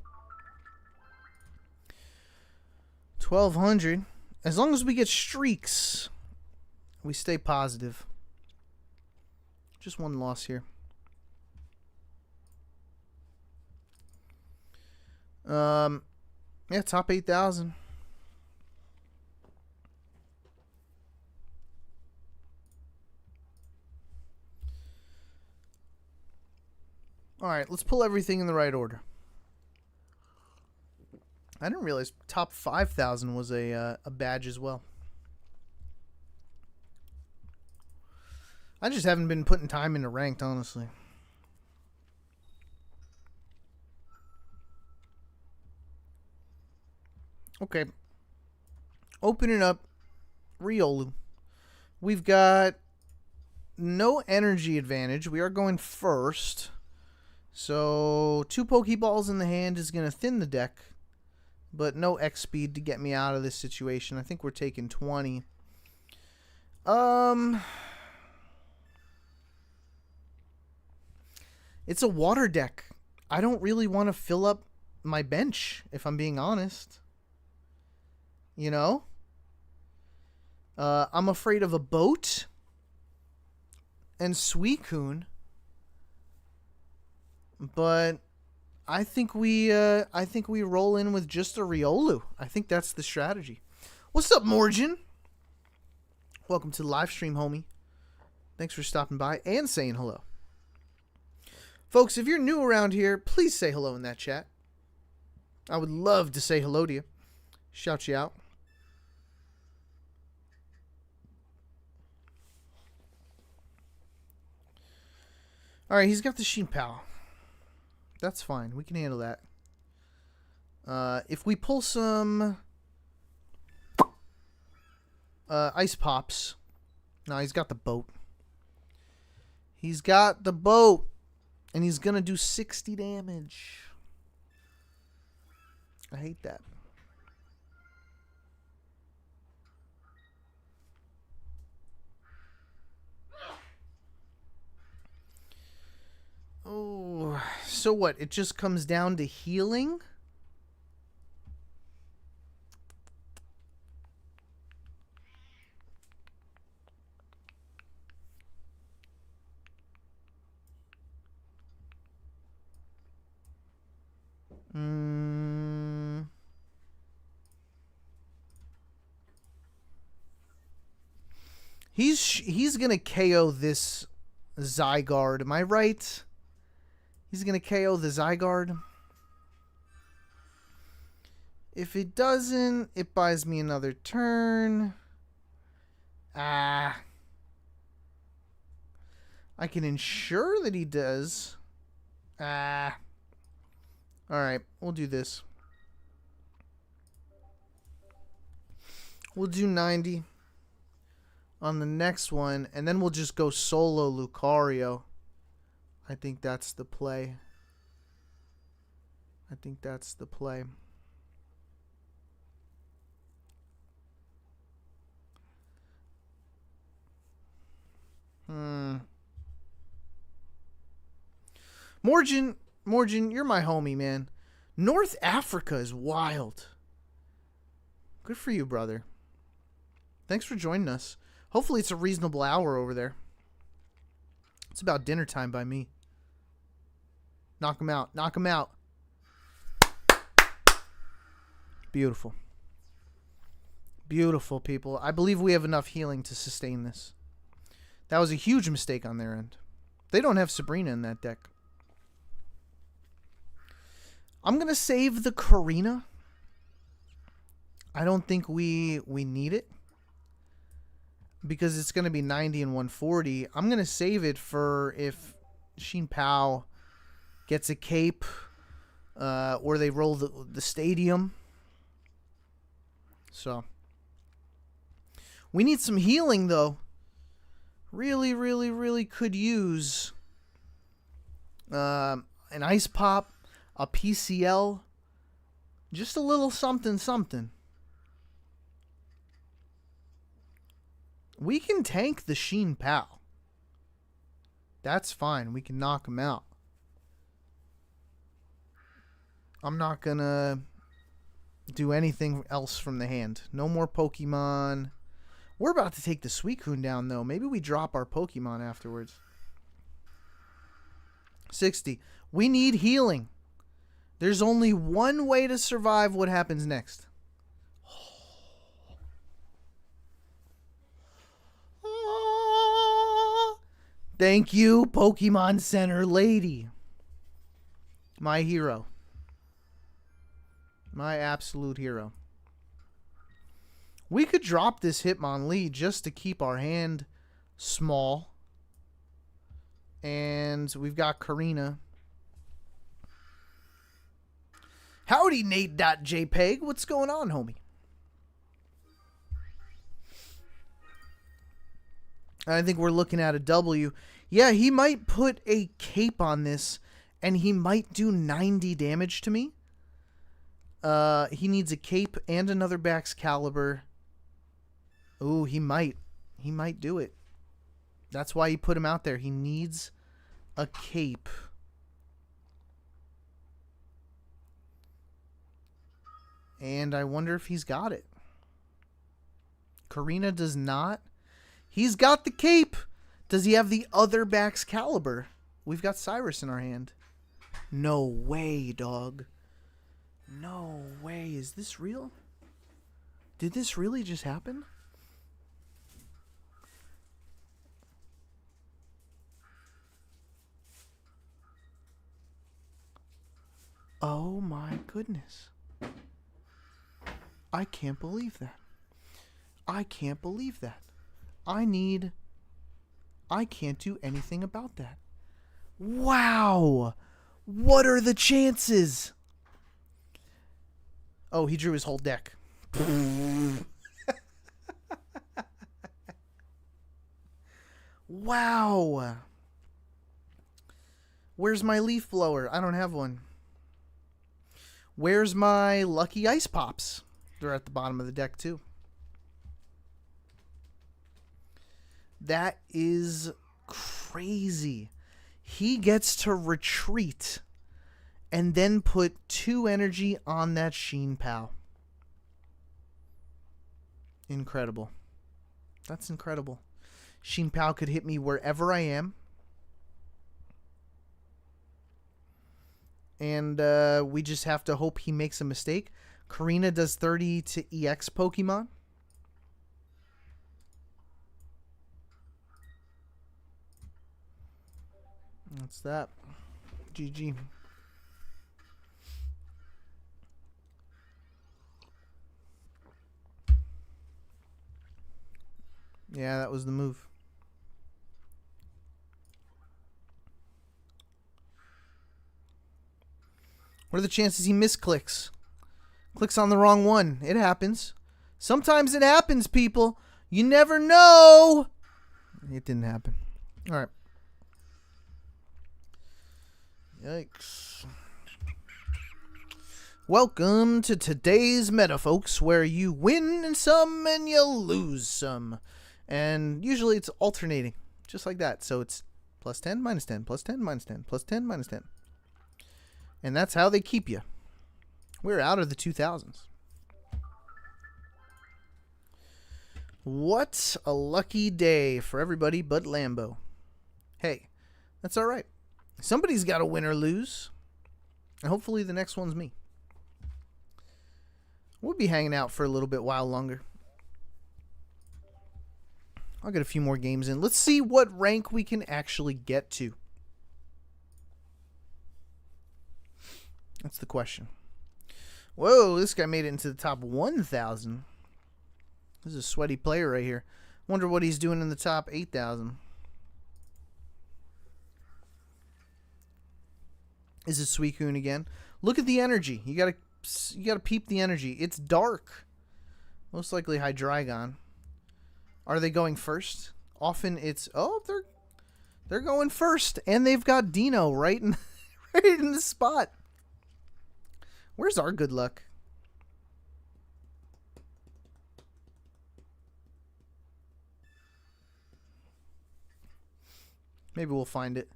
S1: 1200. As long as we get streaks, we stay positive. Just 1 loss here. Yeah, top 8,000. All right, let's pull everything in the right order. I didn't realize top 5,000 was a badge as well. I just haven't been putting time into ranked, honestly. Okay. Opening up Riolu. We've got no energy advantage. We are going first. So 2 Pokeballs in the hand is going to thin the deck. But no X speed to get me out of this situation. I think we're taking 20. It's a water deck. I don't really want to fill up my bench, if I'm being honest. You know? I'm afraid of a boat and Suicune. But I think we roll in with just a Riolu. I think that's the strategy. What's up, Morgan? Welcome to the live stream, homie. Thanks for stopping by and saying hello. Folks, if you're new around here, please say hello in that chat. I would love to say hello to you. Shout you out. Alright, he's got the Sheepal. That's fine. We can handle that. If we pull some Ice Pops. No, he's got the boat. He's got the boat. And he's going to do 60 damage. I hate that. So what? It just comes down to healing? He's gonna KO this Zygarde. Am I right? He's gonna KO the Zygarde. If it doesn't, it buys me another turn. I can ensure that he does. Alright, we'll do this. We'll do 90 on the next one, and then we'll just go solo Lucario. I think that's the play. Morgan, you're my homie, man. North Africa is wild. Good for you, brother. Thanks for joining us. Hopefully it's a reasonable hour over there. It's about dinner time by me. Knock him out. Knock him out. Beautiful. Beautiful, people. I believe we have enough healing to sustain this. That was a huge mistake on their end. They don't have Sabrina in that deck. I'm going to save the Karina. I don't think we need it, because it's going to be 90 and 140. I'm going to save it for if Sheen Pao gets a cape, or they roll the stadium. So we need some healing, though. Really, really, really could use an Ice Pop, a PCL, just a little something, something. We can tank the Sheen Pao. That's fine. We can knock him out. I'm not going to do anything else from the hand. No more Pokemon. We're about to take the Suicune down, though. Maybe we drop our Pokemon afterwards. 60. We need healing. There's only one way to survive what happens next. Thank you, Pokemon Center lady. My hero. My absolute hero. We could drop this Hitmonlee just to keep our hand small. And we've got Karina. Howdy, Nate.jpg. What's going on, homie? I think we're looking at a W. Yeah, he might put a cape on this, and he might do 90 damage to me. He needs a cape and another Baxcalibur. Ooh, he might. He might do it. That's why he put him out there. He needs a cape. And I wonder if he's got it. Karina does not. He's got the cape. Does he have the other Baxcalibur? We've got Cyrus in our hand. No way, dog. No way. Is this real? Did this really just happen? Oh my goodness. I can't believe that. I can't believe that. I can't do anything about that. Wow. What are the chances? Oh, he drew his whole deck. Wow. Where's my leaf blower? I don't have one. Where's my lucky ice pops? They're at the bottom of the deck too. That is crazy. He gets to retreat and then put 2 energy on that Sheen Pal. Incredible. That's incredible. Sheen Pal could hit me wherever I am. And we just have to hope he makes a mistake. Karina does 30 to EX Pokemon. That's that. GG. Yeah, that was the move. What are the chances he misclicks? Clicks on the wrong one. It happens. Sometimes it happens, people. You never know. It didn't happen. All right. Yikes. Welcome to today's meta, folks, where you win some and you lose some. And usually it's alternating, just like that. So it's plus 10, minus 10, plus 10, minus 10, plus 10, minus 10. And that's how they keep you. We're out of the 2000s. What a lucky day for everybody but Lambo. Hey, that's all right. Somebody's got to win or lose. And hopefully the next one's me. We'll be hanging out for a little bit while longer. I'll get a few more games in. Let's see what rank we can actually get to. That's the question. Whoa, this guy made it into the top 1,000. This is a sweaty player right here. Wonder what he's doing in the top 8,000. Is it Suicune again? Look at the energy. You gotta peep the energy. It's dark. Most likely Hydreigon. Are they going first? Often it's they're going first, and they've got Dino right in the spot. Where's our good luck? Maybe we'll find it.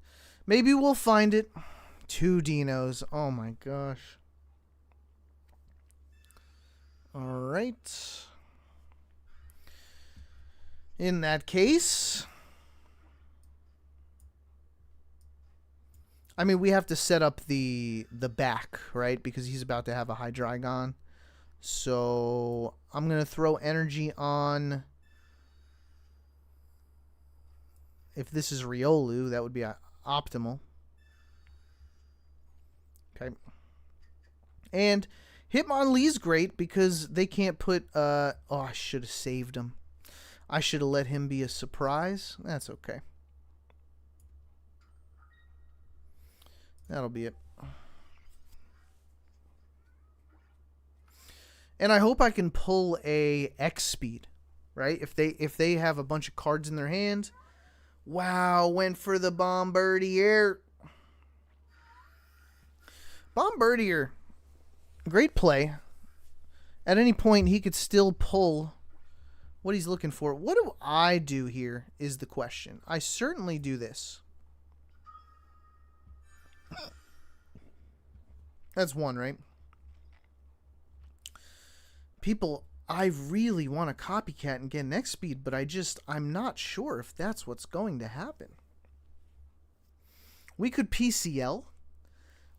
S1: Maybe we'll find it. 2 Dinos. Oh my gosh. All right. In that case, I mean, we have to set up the back, right? Because he's about to have a Hydreigon. So I'm going to throw energy on. If this is Riolu, that would be optimal. Okay. And Hitmonlee's great because they can't put... oh, I should have saved him. I should have let him be a surprise. That's okay. That'll be it. And I hope I can pull a X speed, right? If they have a bunch of cards in their hand. Wow, went for the Bombardier. Bombardier, great play. At any point, he could still pull what he's looking for. What do I do here is the question. I certainly do this. That's one, right? People, I really want to copycat and get next speed, but I'm not sure if that's what's going to happen. We could PCL,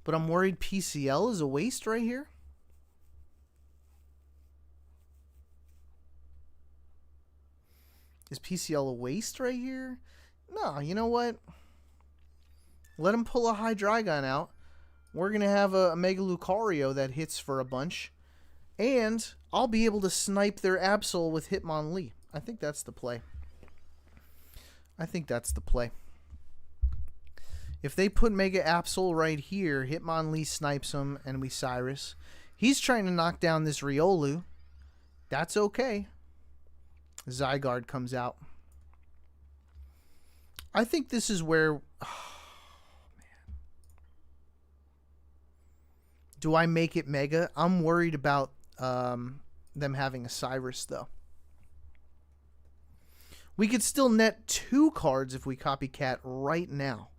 S1: but I'm worried PCL is a waste right here. Is PCL a waste right here? No, you know what? Let him pull a Hydreigon out. We're going to have a Mega Lucario that hits for a bunch. And I'll be able to snipe their Absol with Hitmonlee. I think that's the play. If they put Mega Absol right here, Hitmonlee snipes him, and we Cyrus. He's trying to knock down this Riolu. That's okay. Zygarde comes out. I think this is where... Oh, man. Do I make it Mega? I'm worried about them having a Cyrus, though. We could still net 2 cards if we copycat right now.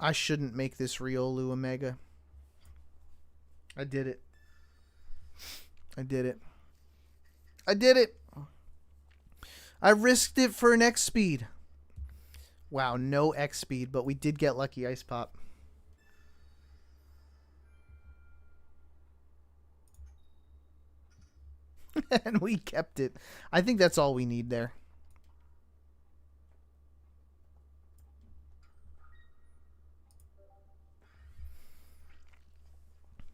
S1: I shouldn't make this Riolu a Mega. I did it. I did it. I did it. I risked it for an X speed. Wow, no X speed, but we did get lucky Ice Pop. And we kept it. I think that's all we need there.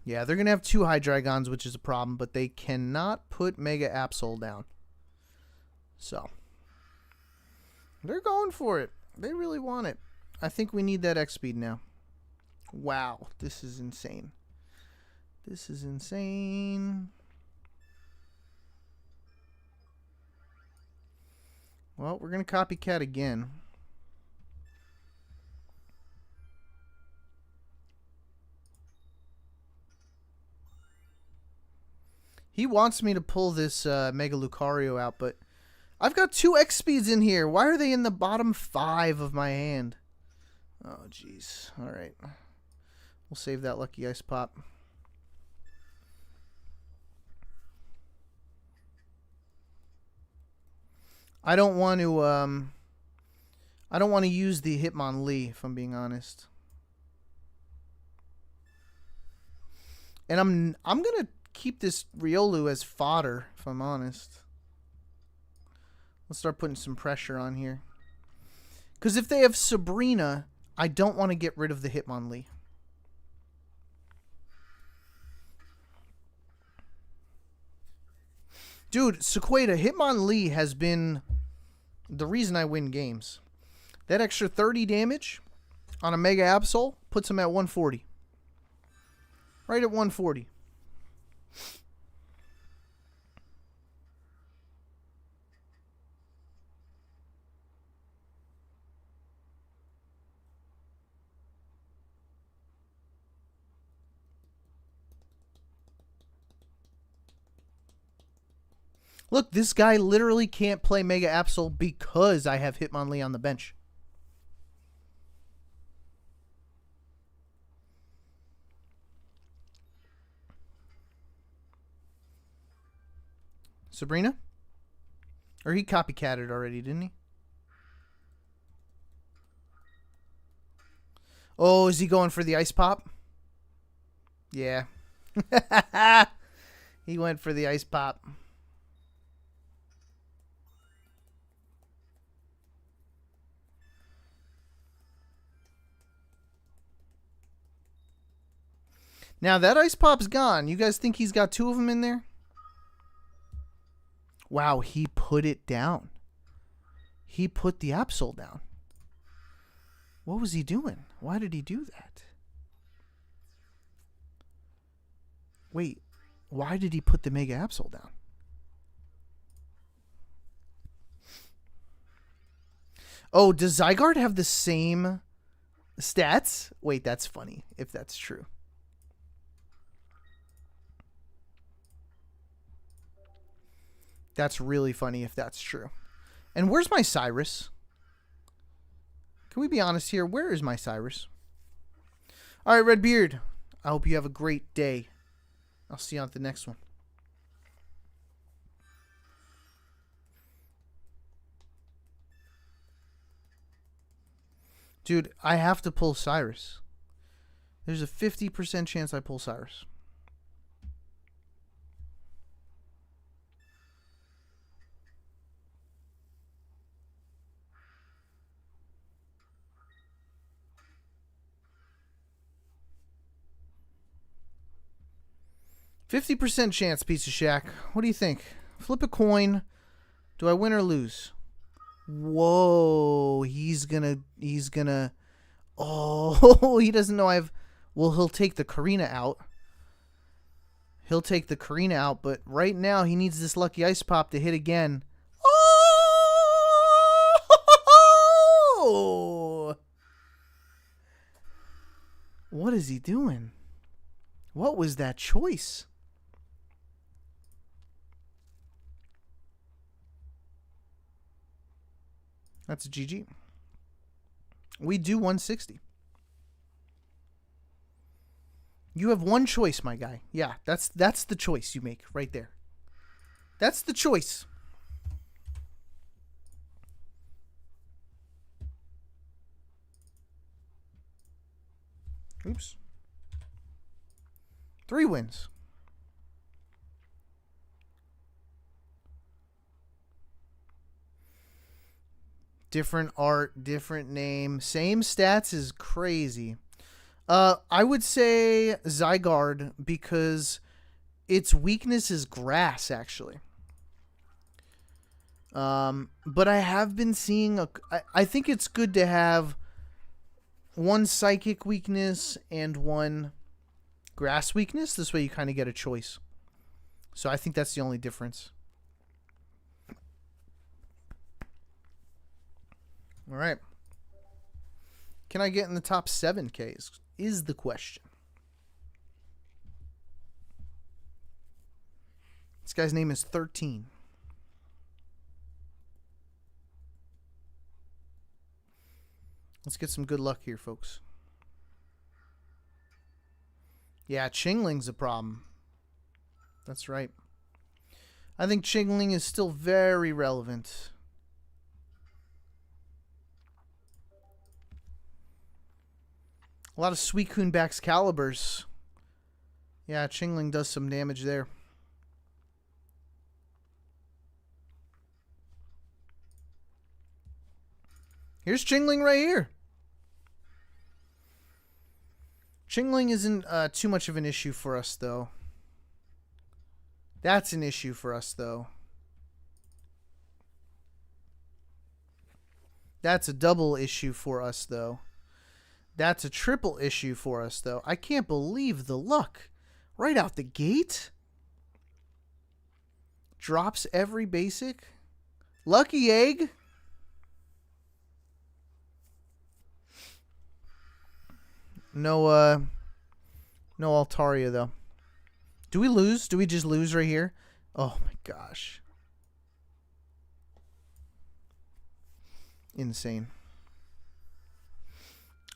S1: Yeah, they're going to have 2 Hydreigons, which is a problem, but they cannot put Mega Absol down. So, they're going for it. They really want it. I think we need that X speed now. Wow, this is insane. This is insane. Well, we're going to copycat again. He wants me to pull this Mega Lucario out, but I've got 2 X speeds in here. Why are they in the bottom 5 of my hand? Oh, jeez. All right. We'll save that lucky Ice Pop. I don't want to use the Hitmonlee, if I'm being honest. And I'm going to keep this Riolu as fodder, if I'm honest. Let's start putting some pressure on here. Because if they have Sabrina, I don't want to get rid of the Hitmonlee. Dude, Sequeda, Hitmonlee has been the reason I win games. That extra 30 damage on a Mega Absol puts him at 140. Right at 140. Look, this guy literally can't play Mega Absol because I have Hitmonlee on the bench. Sabrina? Or he copycatted already, didn't he? Oh, is he going for the Ice Pop? Yeah. He went for the Ice Pop. Now, that Ice Pop's gone. You guys think he's got 2 of them in there? Wow, he put it down. He put the Absol down. What was he doing? Why did he do that? Wait, why did he put the Mega Absol down? Oh, does Zygarde have the same stats? Wait, that's funny if that's true. That's really funny if that's true. And where's my Cyrus? Can we be honest here? Where is my Cyrus? All right, Redbeard. I hope you have a great day. I'll see you on the next one. Dude, I have to pull Cyrus. There's a 50% chance I pull Cyrus. %50 chance, Pizza Shack. What do you think? Flip a coin. Do I win or lose? Whoa, he's gonna, oh, he doesn't know well, he'll take the Karina out. He'll take the Karina out, but right now he needs this lucky Ice Pop to hit again. Oh! What is he doing? What was that choice? That's a GG. We do 160. You have one choice, my guy. Yeah, that's the choice you make right there. That's the choice. Oops. 3 wins. Different art, different name, same stats is crazy. I would say Zygarde because its weakness is grass, actually. But I have been seeing I think it's good to have one psychic weakness and one grass weakness. This way you kind of get a choice. So I think that's the only difference. All right. Can I get in the top 7Ks? Is the question. This guy's name is 13. Let's get some good luck here, folks. Yeah, Chingling's a problem. That's right. I think Chingling is still very relevant. A lot of Suicune backs Caliburs. Yeah, Chingling does some damage there. Here's Chingling right here. Chingling isn't too much of an issue for us, though. That's an issue for us, though. That's a double issue for us, though. That's a triple issue for us, though. I can't believe the luck. Right out the gate. Drops every basic. Lucky egg. No Altaria, though. Do we lose? Do we just lose right here? Oh, my gosh. Insane.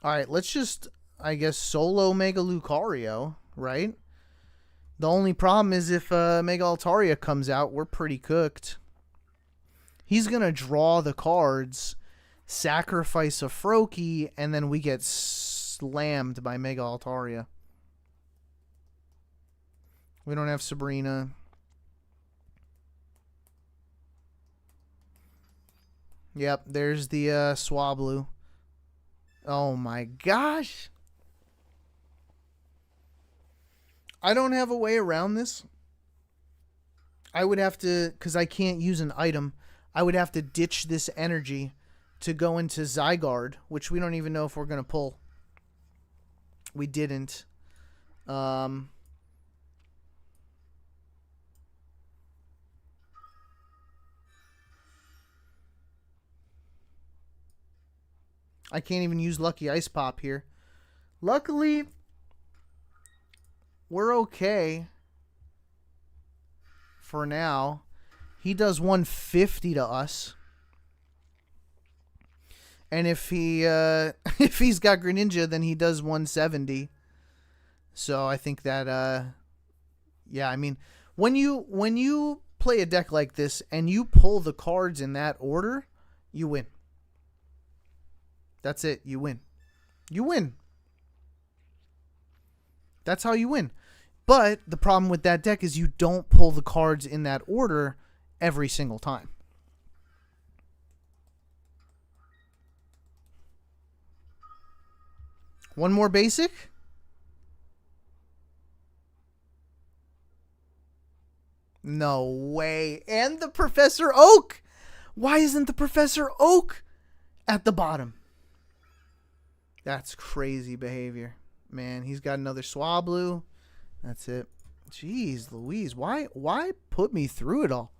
S1: All right, let's just, I guess, solo Mega Lucario, right? The only problem is if Mega Altaria comes out, we're pretty cooked. He's going to draw the cards, sacrifice a Froakie, and then we get slammed by Mega Altaria. We don't have Sabrina. Yep, there's the Swablu. Oh my gosh. I don't have a way around this. I would have to, because I can't use an item, I would have to ditch this energy to go into Zygarde, which we don't even know if we're going to pull. We didn't. I can't even use Lucky Ice Pop here. Luckily, we're okay for now. He does 150 to us. And if he if he's got Greninja, then he does 170. So I think that yeah, I mean, when you play a deck like this and you pull the cards in that order, you win. That's it. You win. You win. That's how you win. But the problem with that deck is you don't pull the cards in that order every single time. One more basic. No way. And the Professor Oak. Why isn't the Professor Oak at the bottom? That's crazy behavior. Man, he's got another Swablu. That's it. Jeez Louise. Why put me through it all?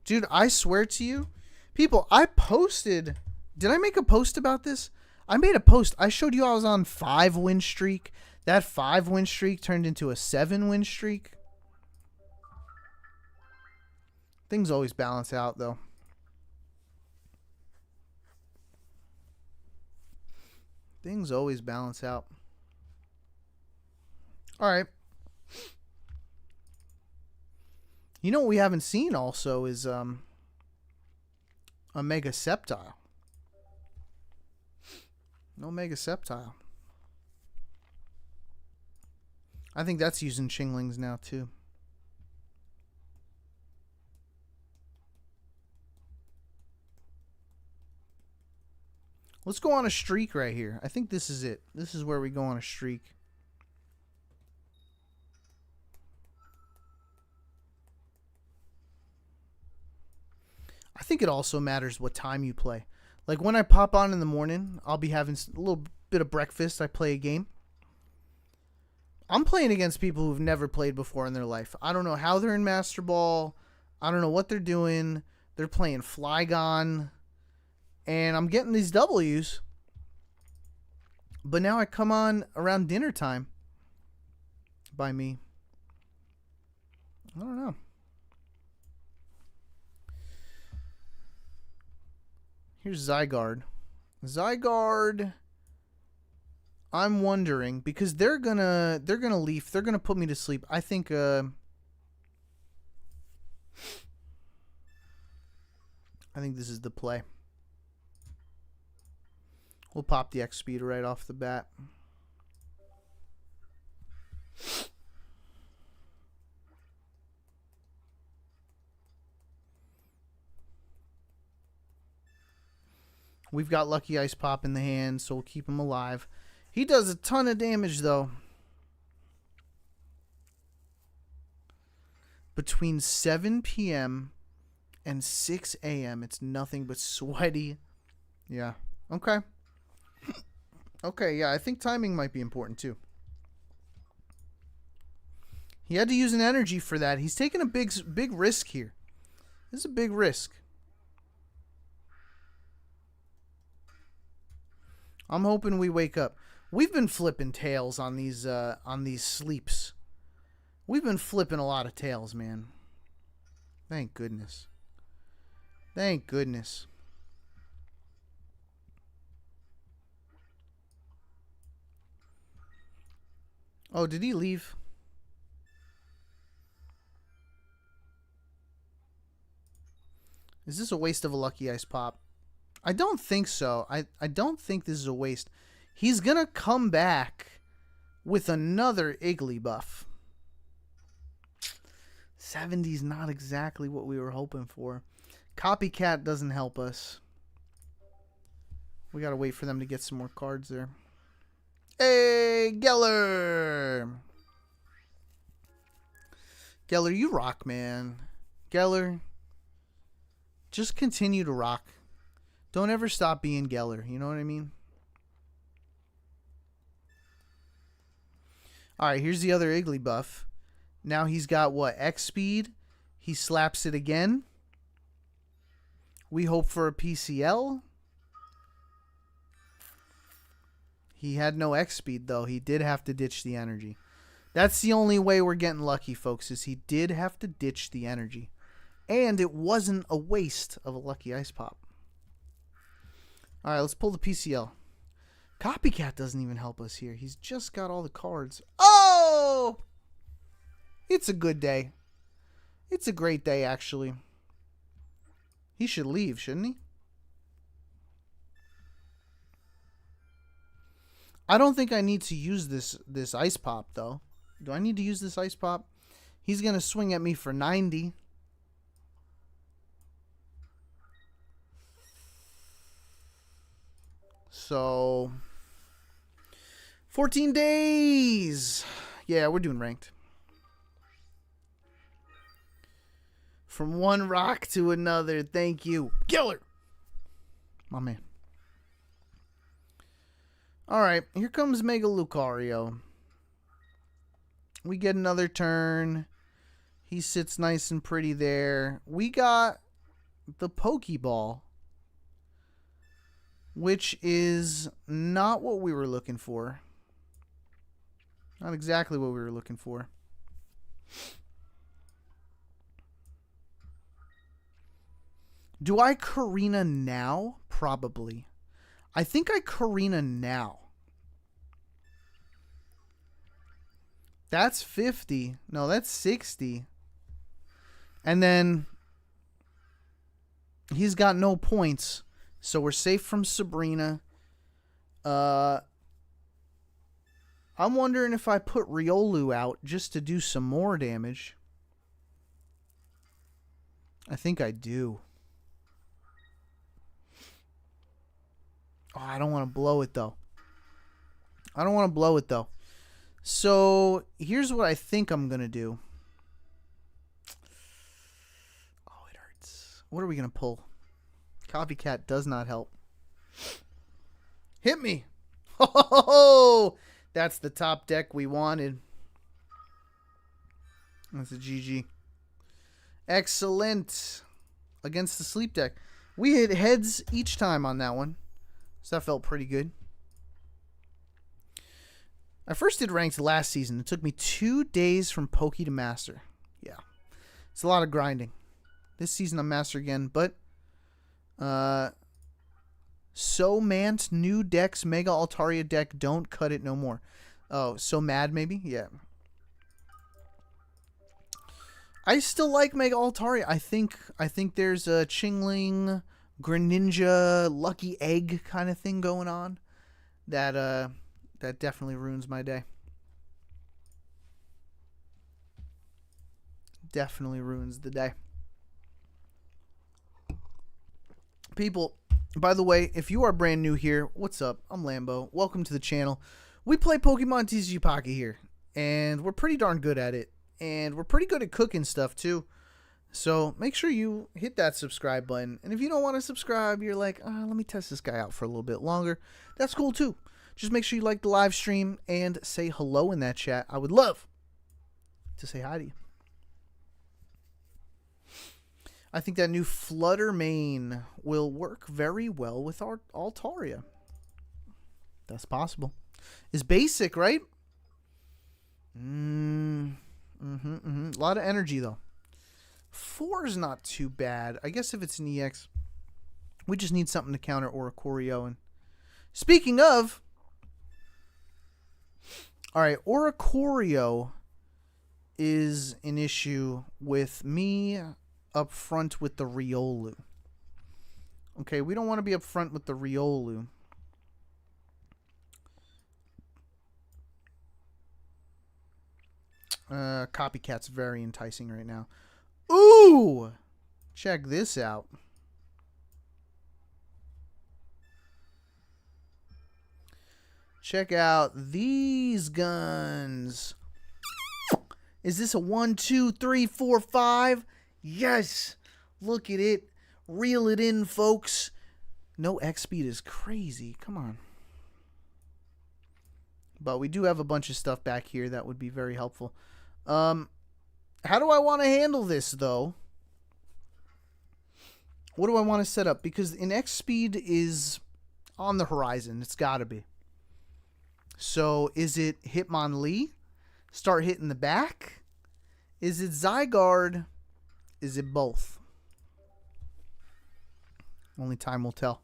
S1: Dude, I swear to you, people, I posted. Did I make a post about this? I made a post. I showed you I was on 5-win streak. That 5-win streak turned into a 7-win streak. Things always balance out, though. Things always balance out. All right. You know what we haven't seen also is a Mega Sceptile. No Mega Sceptile. I think that's using Chinglings now too. Let's go on a streak right here. I think this is it. This is where we go on a streak. I think it also matters what time you play. Like when I pop on in the morning, I'll be having a little bit of breakfast. I play a game. I'm playing against people who've never played before in their life. I don't know how they're in Masterball. I don't know what they're doing. They're playing Flygon. And I'm getting these W's. But now I come on around dinner time. By me. I don't know. Here's Zygarde. Zygarde, I'm wondering, because they're gonna leaf. They're gonna put me to sleep. I think this is the play. We'll pop the X speed right off the bat. We've got Lucky Ice Pop in the hand, so we'll keep him alive. He does a ton of damage, though. Between 7 p.m. and 6 a.m., it's nothing but sweaty. Yeah. Okay. Okay, yeah, I think timing might be important, too. He had to use an energy for that. He's taking a big risk here. This is a big risk. I'm hoping we wake up. We've been flipping tails on these sleeps. We've been flipping a lot of tails, man. Thank goodness. Thank goodness. Oh, did he leave? Is this a waste of a Lucky Ice Pop? I don't think so. I don't think this is a waste. He's going to come back with another Igglybuff. 70's not exactly what we were hoping for. Copycat doesn't help us. We got to wait for them to get some more cards there. Hey, Geller! Geller, you rock, man. Geller, just continue to rock. Don't ever stop being Geller. You know what I mean? Alright, here's the other Igglybuff. Now he's got, what, X speed? He slaps it again. We hope for a PCL. He had no X speed, though. He did have to ditch the energy. That's the only way we're getting lucky, folks, is he did have to ditch the energy. And it wasn't a waste of a Lucky Ice Pop. Alright, let's pull the PCL. Copycat doesn't even help us here. He's just got all the cards. Oh! It's a good day. It's a great day, actually. He should leave, shouldn't he? I don't think I need to use this Ice Pop, though. Do I need to use this Ice Pop? He's going to swing at me for 90. So, 14 days. Yeah, we're doing ranked. From one rock to another. Thank you. Killer. My man. Alright, here comes Mega Lucario. We get another turn. He sits nice and pretty there. We got the Pokeball, which is not what we were looking for. Not exactly what we were looking for. Do I Karina now? Probably. I think I Karina now. That's 50. No, that's 60. And then he's got no points. So we're safe from Sabrina. I'm wondering if I put Riolu out just to do some more damage. I think I do. Oh, I don't want to blow it, though. So, here's what I think I'm going to do. Oh, it hurts. What are we going to pull? Copycat does not help. Hit me. Oh, that's the top deck we wanted. That's a GG. Excellent. Against the sleep deck. We hit heads each time on that one. So that felt pretty good. I first did ranked last season. It took me 2 days from Poke to Master. Yeah. It's a lot of grinding. This season I'm Master again, but So Mant new decks Mega Altaria deck, don't cut it no more. Oh, so mad maybe? Yeah. I still like Mega Altaria. I think there's a Chingling, Greninja, Lucky Egg kind of thing going on that definitely ruins my day. Definitely ruins the day. People, by the way, if you are brand new here, what's up? I'm Lambo. Welcome to the channel. We play Pokemon TCG Pocket here, and we're pretty darn good at it. And we're pretty good at cooking stuff, too. So make sure you hit that subscribe button. And if you don't want to subscribe, you're like, let me test this guy out for a little bit longer. That's cool, too. Just make sure you like the live stream and say hello in that chat. I would love to say hi to you. I think that new Flutter Mane will work very well with our Altaria. That's possible. It's basic, right? A lot of energy, though. 4 is not too bad. I guess if it's an EX, we just need something to counter Oricorio. And speaking of, all right, Oricorio is an issue with me up front with the Riolu. Okay, we don't want to be up front with the Riolu. Copycat's very enticing right now. Ooh! Check this out. Check out these guns. Is this a 1, 2, 3, 4, 5? Yes! Look at it. Reel it in, folks. No X speed is crazy. Come on. But we do have a bunch of stuff back here that would be very helpful. How do I want to handle this, though? What do I want to set up? Because an X speed is on the horizon. It's got to be. So, is it Hitmonlee? Start hitting the back? Is it Zygarde? Is it both? Only time will tell.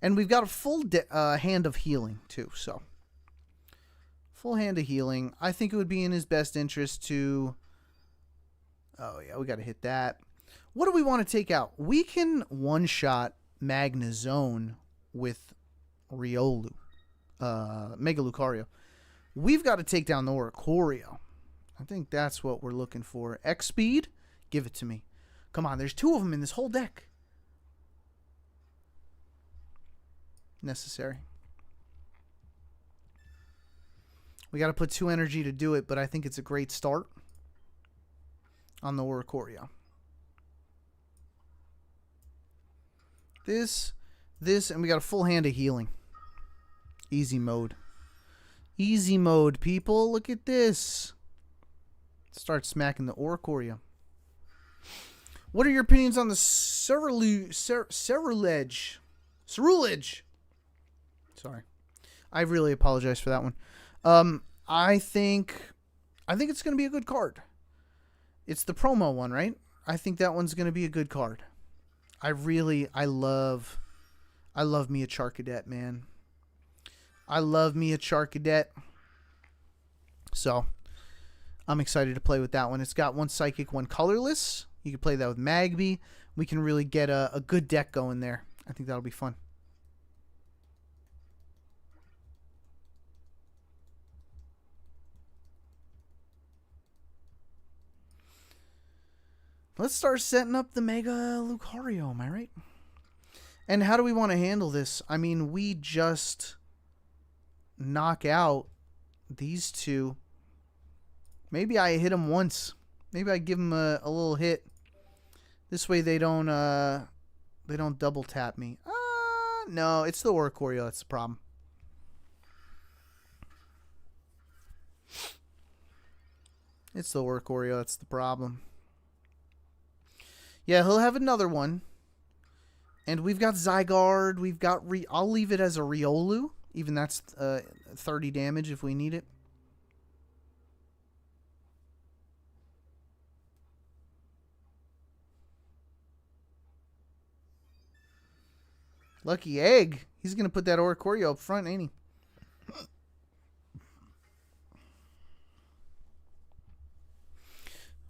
S1: And we've got a full hand of healing, too. So, full hand of healing. I think it would be in his best interest to... Oh, yeah, we got to hit that. What do we want to take out? We can one-shot Magnezone with Riolu. Mega Lucario. We've got to take down the Oricorio. I think that's what we're looking for. X speed? Give it to me. Come on, there's 2 of them in this whole deck. Necessary. We got to put 2 energy to do it, but I think it's a great start on the Oricorio. This, and we got a full hand of healing. Easy mode. Easy mode, people. Look at this. Start smacking the Oricorio. What are your opinions on the Cerulege? Sorry. I really apologize for that one. I think it's going to be a good card. It's the promo one, right? I think that one's going to be a good card. I love me a Charcadet, man. I love me a Charcadet. So I'm excited to play with that one. It's got one Psychic, one Colorless. You can play that with Magby. We can really get a good deck going there. I think that'll be fun. Let's start setting up the Mega Lucario, am I right? And how do we want to handle this? I mean, we just knock out these two. Maybe I hit them once. Maybe I give them a little hit. This way they don't double tap me. No, it's the Oricorio that's the problem. It's the Oricorio that's the problem. Yeah, he'll have another one. And we've got Zygarde. We've got... I'll leave it as a Riolu. Even that's 30 damage if we need it. Lucky Egg. He's going to put that Oricorio up front, ain't he?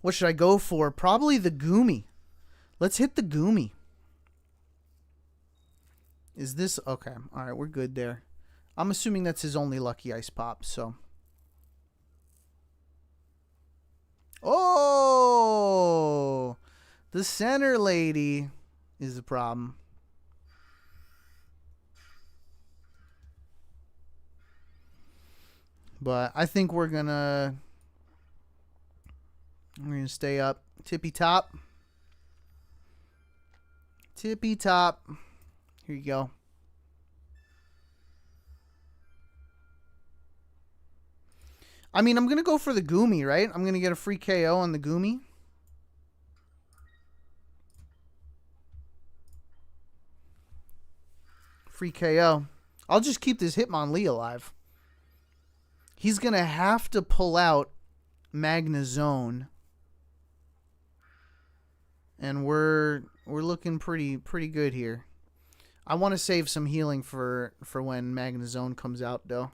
S1: What should I go for? Probably the Goomy. Let's hit the Goomy. Is this... Okay. All right, we're good there. I'm assuming that's his only Lucky Ice Pop, so... Oh! The center lady is the problem. But I think we're gonna stay up. Tippy top. Tippy top. Here you go. I mean, I'm gonna go for the Goomy, right? I'm gonna get a free KO on the Goomy. Free KO. I'll just keep this Hitmonlee alive. He's going to have to pull out Magnezone. And we're looking pretty good here. I want to save some healing for when Magnezone comes out, though.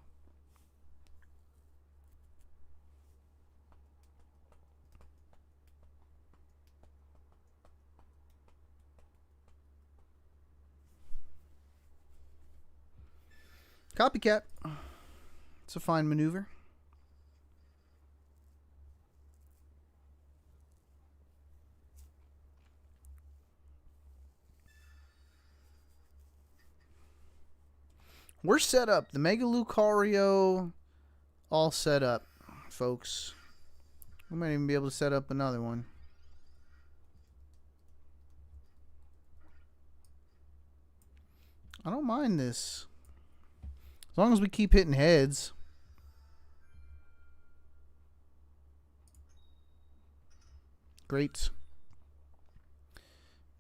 S1: Copycat. It's a fine maneuver. We're set up. The Mega Lucario all set up, folks. We might even be able to set up another one. I don't mind this. As long as we keep hitting heads. Great.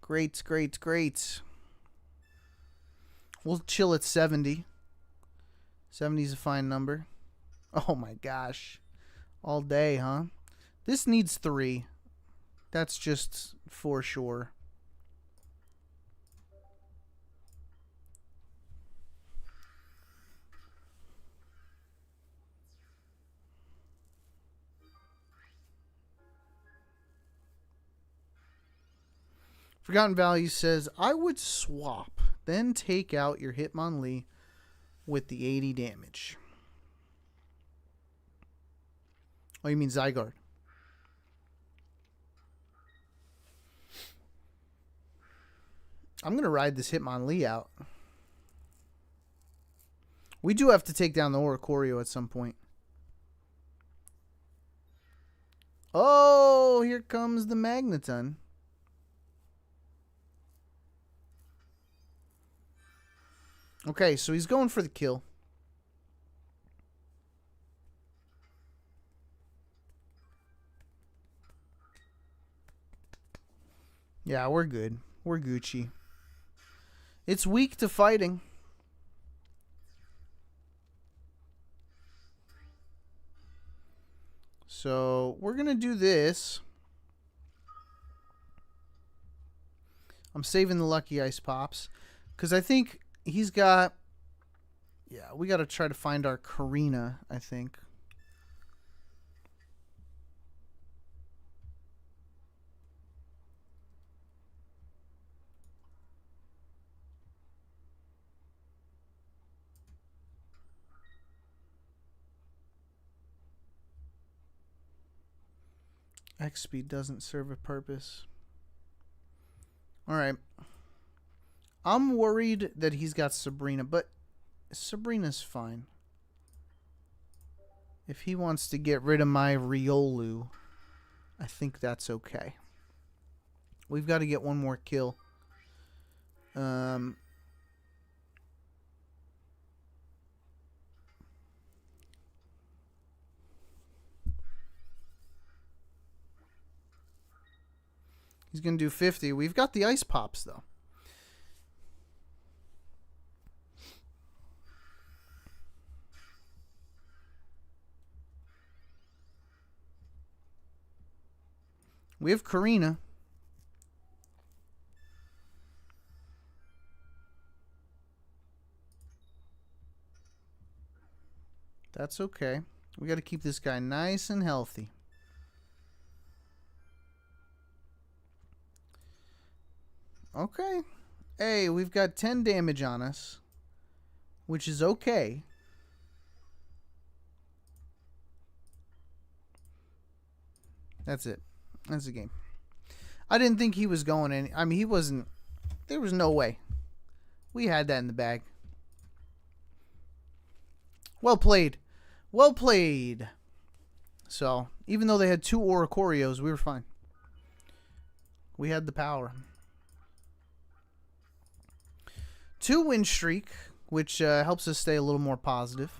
S1: Great, great, great. We'll chill at 70. 70 is a fine number. Oh my gosh. All day, huh? This needs 3. That's just for sure. Forgotten Value says, I would swap, then take out your Hitmonlee with the 80 damage. Oh, you mean Zygarde. I'm going to ride this Hitmonlee out. We do have to take down the Oricorio at some point. Oh, here comes the Magneton. Okay, so he's going for the kill. Yeah, we're good. We're Gucci. It's weak to fighting. So, we're going to do this. I'm saving the Lucky Ice Pops. Because I think he's got... Yeah, we got to try to find our Karina, I think. X speed doesn't serve a purpose. Alright. I'm worried that he's got Sabrina, but Sabrina's fine. If he wants to get rid of my Riolu, I think that's okay. We've got to get one more kill. He's going to do 50. We've got the ice pops, though. We have Karina. That's okay. We got to keep this guy nice and healthy. Okay. Hey, we've got 10 damage on us, which is okay. That's it. That's the game. I didn't think he was going any. I mean, he wasn't. There was no way. We had that in the bag. Well played. Well played. So, even though they had 2 Oricorios, we were fine. We had the power. 2 win streak, which helps us stay a little more positive.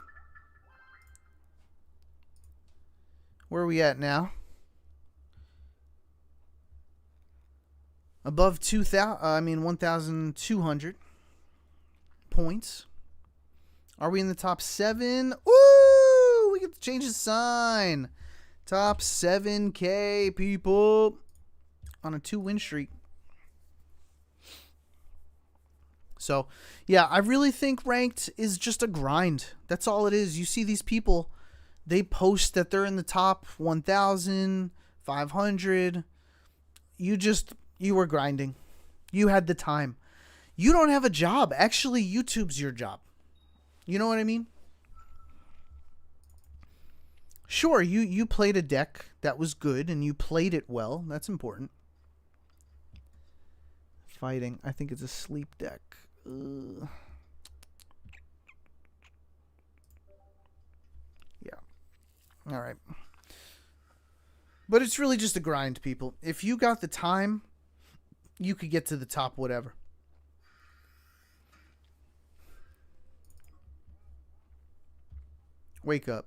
S1: Where are we at now? Above 1,200 points. Are we in the top 7? Ooh, we get to change the sign. Top 7K, people. On a 2 win streak. So, yeah, I really think ranked is just a grind. That's all it is. You see these people, they post that they're in the top 1,000, 500. You were grinding. You had the time. You don't have a job. Actually, YouTube's your job. You know what I mean? Sure, you played a deck that was good and you played it well. That's important. Fighting. I think it's a sleep deck. Ugh. Yeah. All right. But it's really just a grind, people. If you got the time, you could get to the top whatever. Wake up.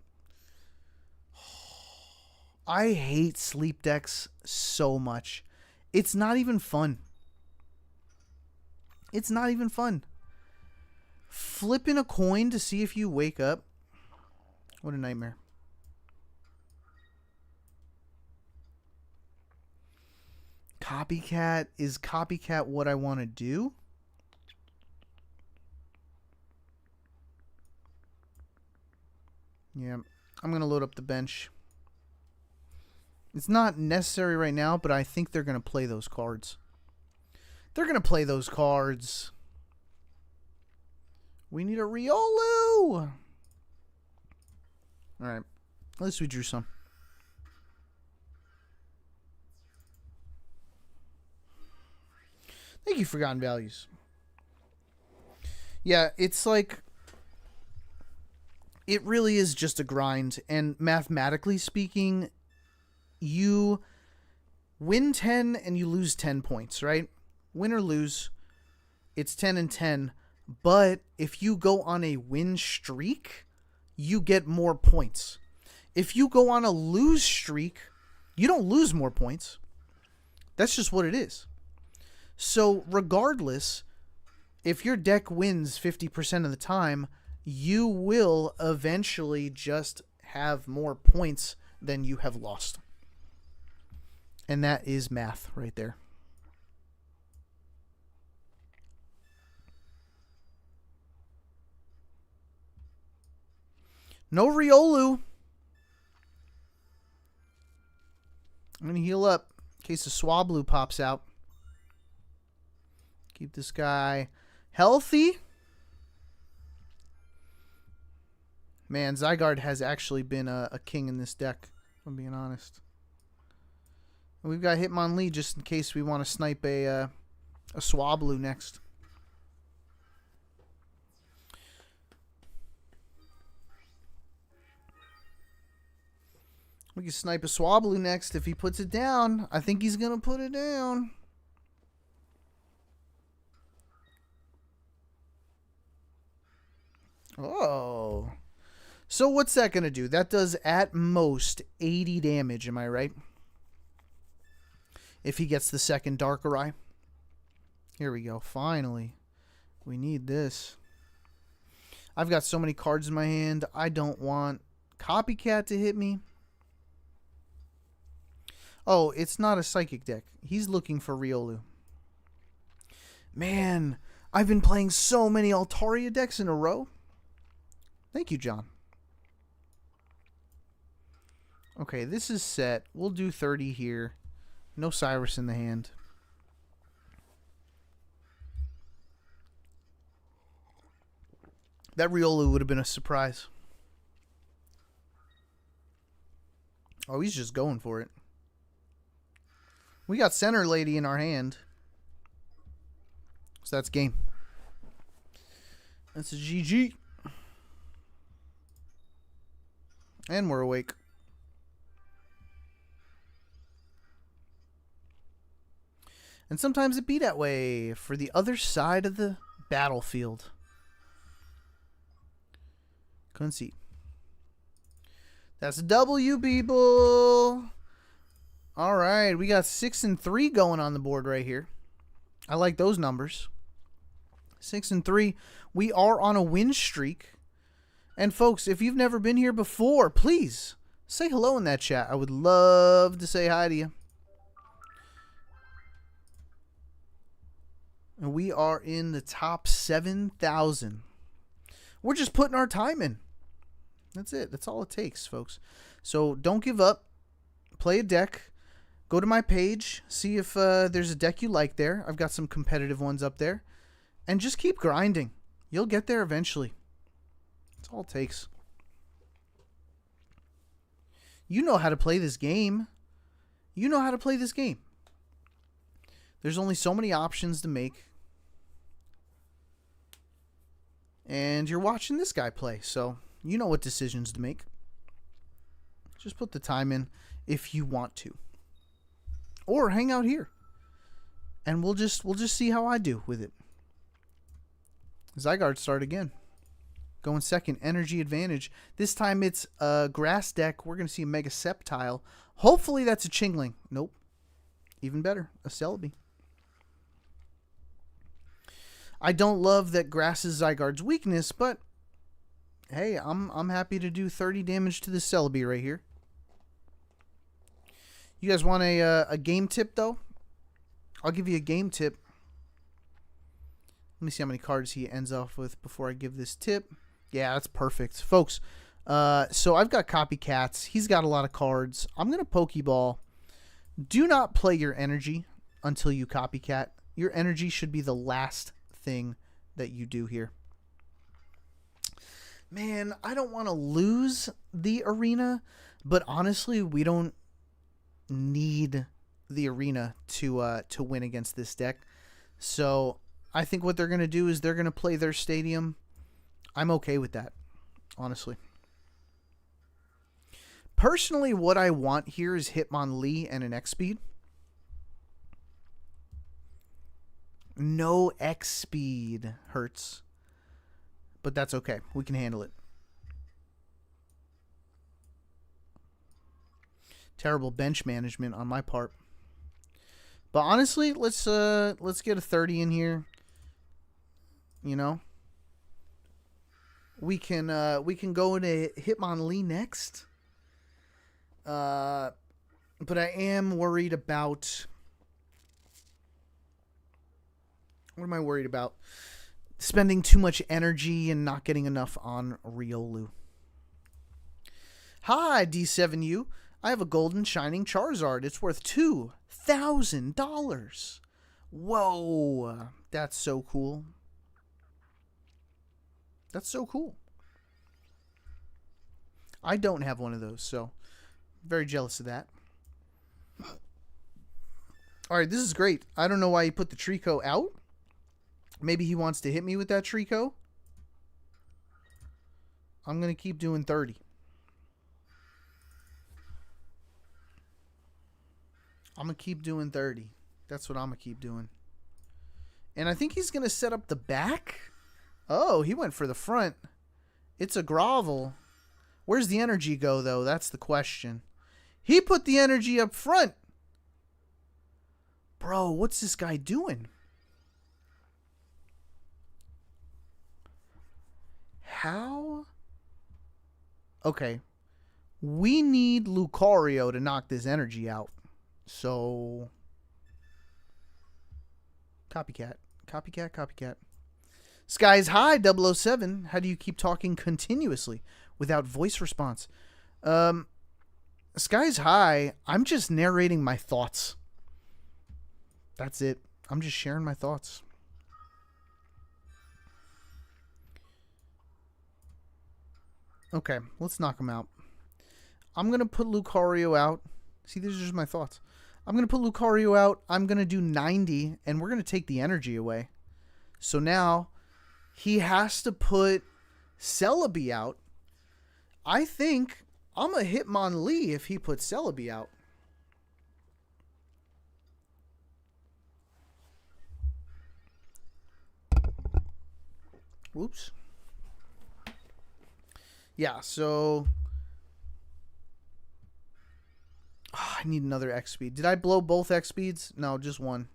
S1: I hate sleep decks so much. It's not even fun. It's not even fun. Flipping a coin to see if you wake up. What a nightmare. Copycat. Is copycat what I want to do? Yeah. I'm going to load up the bench. It's not necessary right now, but I think they're going to play those cards. They're going to play those cards. We need a Riolu. All right. At least we drew some. Thank you, Forgotten Values. Yeah, it's like... It really is just a grind. And mathematically speaking, you win 10 and you lose 10 points, right? Win or lose, it's 10 and 10. But if you go on a win streak, you get more points. If you go on a lose streak, you don't lose more points. That's just what it is. So regardless, if your deck wins 50% of the time, you will eventually just have more points than you have lost. And that is math right there. No Riolu. I'm going to heal up in case the Swablu pops out. Keep this guy healthy. Man, Zygarde has actually been a king in this deck, if I'm being honest. We've got Hitmonlee just in case we want to snipe a Swablu next. We can snipe a Swablu next if he puts it down. I think he's going to put it down. Oh. So what's that going to do? That does at most 80 damage, am I right? If he gets the second Darkrai. Here we go. Finally. We need this. I've got so many cards in my hand. I don't want Copycat to hit me. Oh, it's not a Psychic deck. He's looking for Riolu. Man, I've been playing so many Altaria decks in a row. Thank you, John. Okay, this is set. We'll do 30 here. No Cyrus in the hand. That Riolu would have been a surprise. Oh, he's just going for it. We got Center Lady in our hand. So that's game. That's a GG. And we're awake. And sometimes it be that way for the other side of the battlefield. Couldn't see. That's a W, people. All right, we got 6 and 3 going on the board right here. I like those numbers. 6 and 3. We are on a win streak. And folks, if you've never been here before, please say hello in that chat. I would love to say hi to you. And we are in the top 7,000. We're just putting our time in. That's it. That's all it takes, folks. So don't give up. Play a deck. Go to my page. See if there's a deck you like there. I've got some competitive ones up there. And just keep grinding. You'll get there eventually. That's all it takes. You know how to play this game. You know how to play this game. There's only so many options to make. And you're watching this guy play, so you know what decisions to make. Just put the time in if you want to. Or hang out here. And we'll just see how I do with it. Zygarde start again. Going second, Energy Advantage. This time it's a grass deck. We're going to see a Mega Sceptile. Hopefully that's a Chingling. Nope. Even better, a Celebi. I don't love that grass is Zygarde's weakness, but hey, I'm happy to do 30 damage to the Celebi right here. You guys want a game tip, though? I'll give you a game tip. Let me see how many cards he ends off with before I give this tip. Yeah, that's perfect. Folks, so I've got Copycats. He's got a lot of cards. I'm going to Pokeball. Do not play your energy until you Copycat. Your energy should be the last thing that you do here. Man, I don't want to lose the arena, but honestly, we don't need the arena to win against this deck. So I think what they're going to do is they're going to play their stadium. I'm okay with that, honestly. Personally, what I want here is Hitmonlee and an X-Speed. No X-Speed hurts, but that's okay. We can handle it. Terrible bench management on my part. But honestly, let's get a 30 in here. You know, we can go into Hitmonlee next. But I am worried about. What am I worried about? Spending too much energy and not getting enough on Riolu. Hi, D7U. I have a golden shining Charizard. It's worth $2,000. Whoa. That's so cool. That's so cool. I don't have one of those, so very jealous of that. All right, this is great. I don't know why he put the Trico out. Maybe he wants to hit me with that Trico. I'm going to keep doing 30. I'm going to keep doing 30. That's what I'm going to keep doing. And I think he's going to set up the back. Oh, he went for the front. It's a grovel. Where's the energy go, though? That's the question. He put the energy up front. Bro, what's this guy doing? How? Okay. We need Lucario to knock this energy out. So, copycat. Copycat, copycat. Skies high, 007. How do you keep talking continuously without voice response? Skies high, I'm just narrating my thoughts. That's it. I'm just sharing my thoughts. Okay, let's knock him out. I'm going to put Lucario out. See, these are just my thoughts. I'm going to put Lucario out. I'm going to do 90, and we're going to take the energy away. So now he has to put Celebi out. I think I'm going to Hitmonlee if he puts Celebi out. Whoops. Yeah, so I need another X speed. Did I blow both X speeds? No, just one.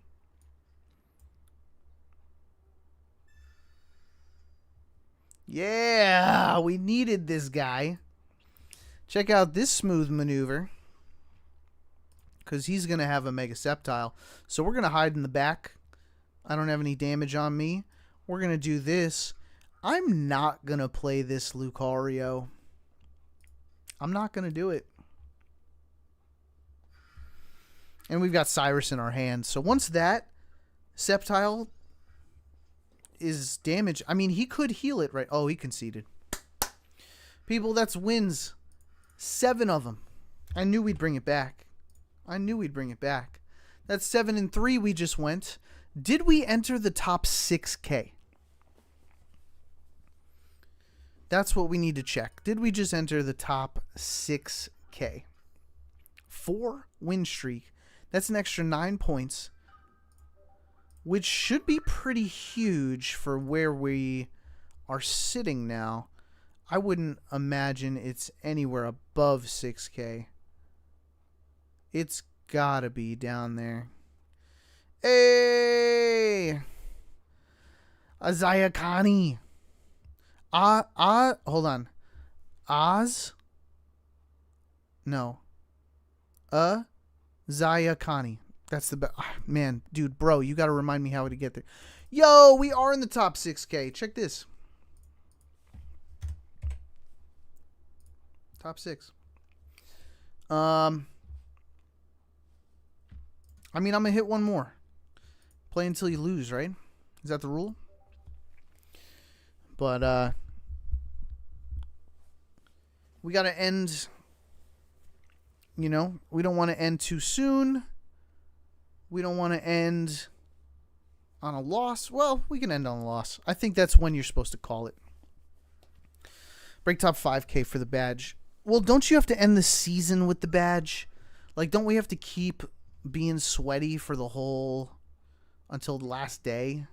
S1: Yeah, we needed this guy. Check out this smooth maneuver. Because he's going to have a Mega Sceptile. So we're going to hide in the back. I don't have any damage on me. We're going to do this. I'm not going to play this Lucario. I'm not going to do it. And we've got Cyrus in our hand. So once that Sceptile is damaged, I mean, he could heal it, right? Oh, he conceded. People, that's wins. 7 of them. I knew we'd bring it back. I knew we'd bring it back. That's 7-3 we just went. Did we enter the top 6K? That's what we need to check. Did we just enter the top 6K? 4 win streak. That's an extra 9 points, which should be pretty huge for where we are sitting now. I wouldn't imagine it's anywhere above 6K. It's gotta be down there. Hey! Azayakani. Hold on. Oz? No. Zayakani. That's the best. Man, dude, bro, you got to remind me how to get there. Yo, we are in the top 6K. Check this. Top 6. I mean, I'm going to hit one more. Play until you lose, right? Is that the rule? But, we got to end, you know, we don't want to end too soon. We don't want to end on a loss. Well, we can end on a loss. I think that's when you're supposed to call it. Break top 5K for the badge. Well, don't you have to end the season with the badge? Like, don't we have to keep being sweaty for the whole, until the last day?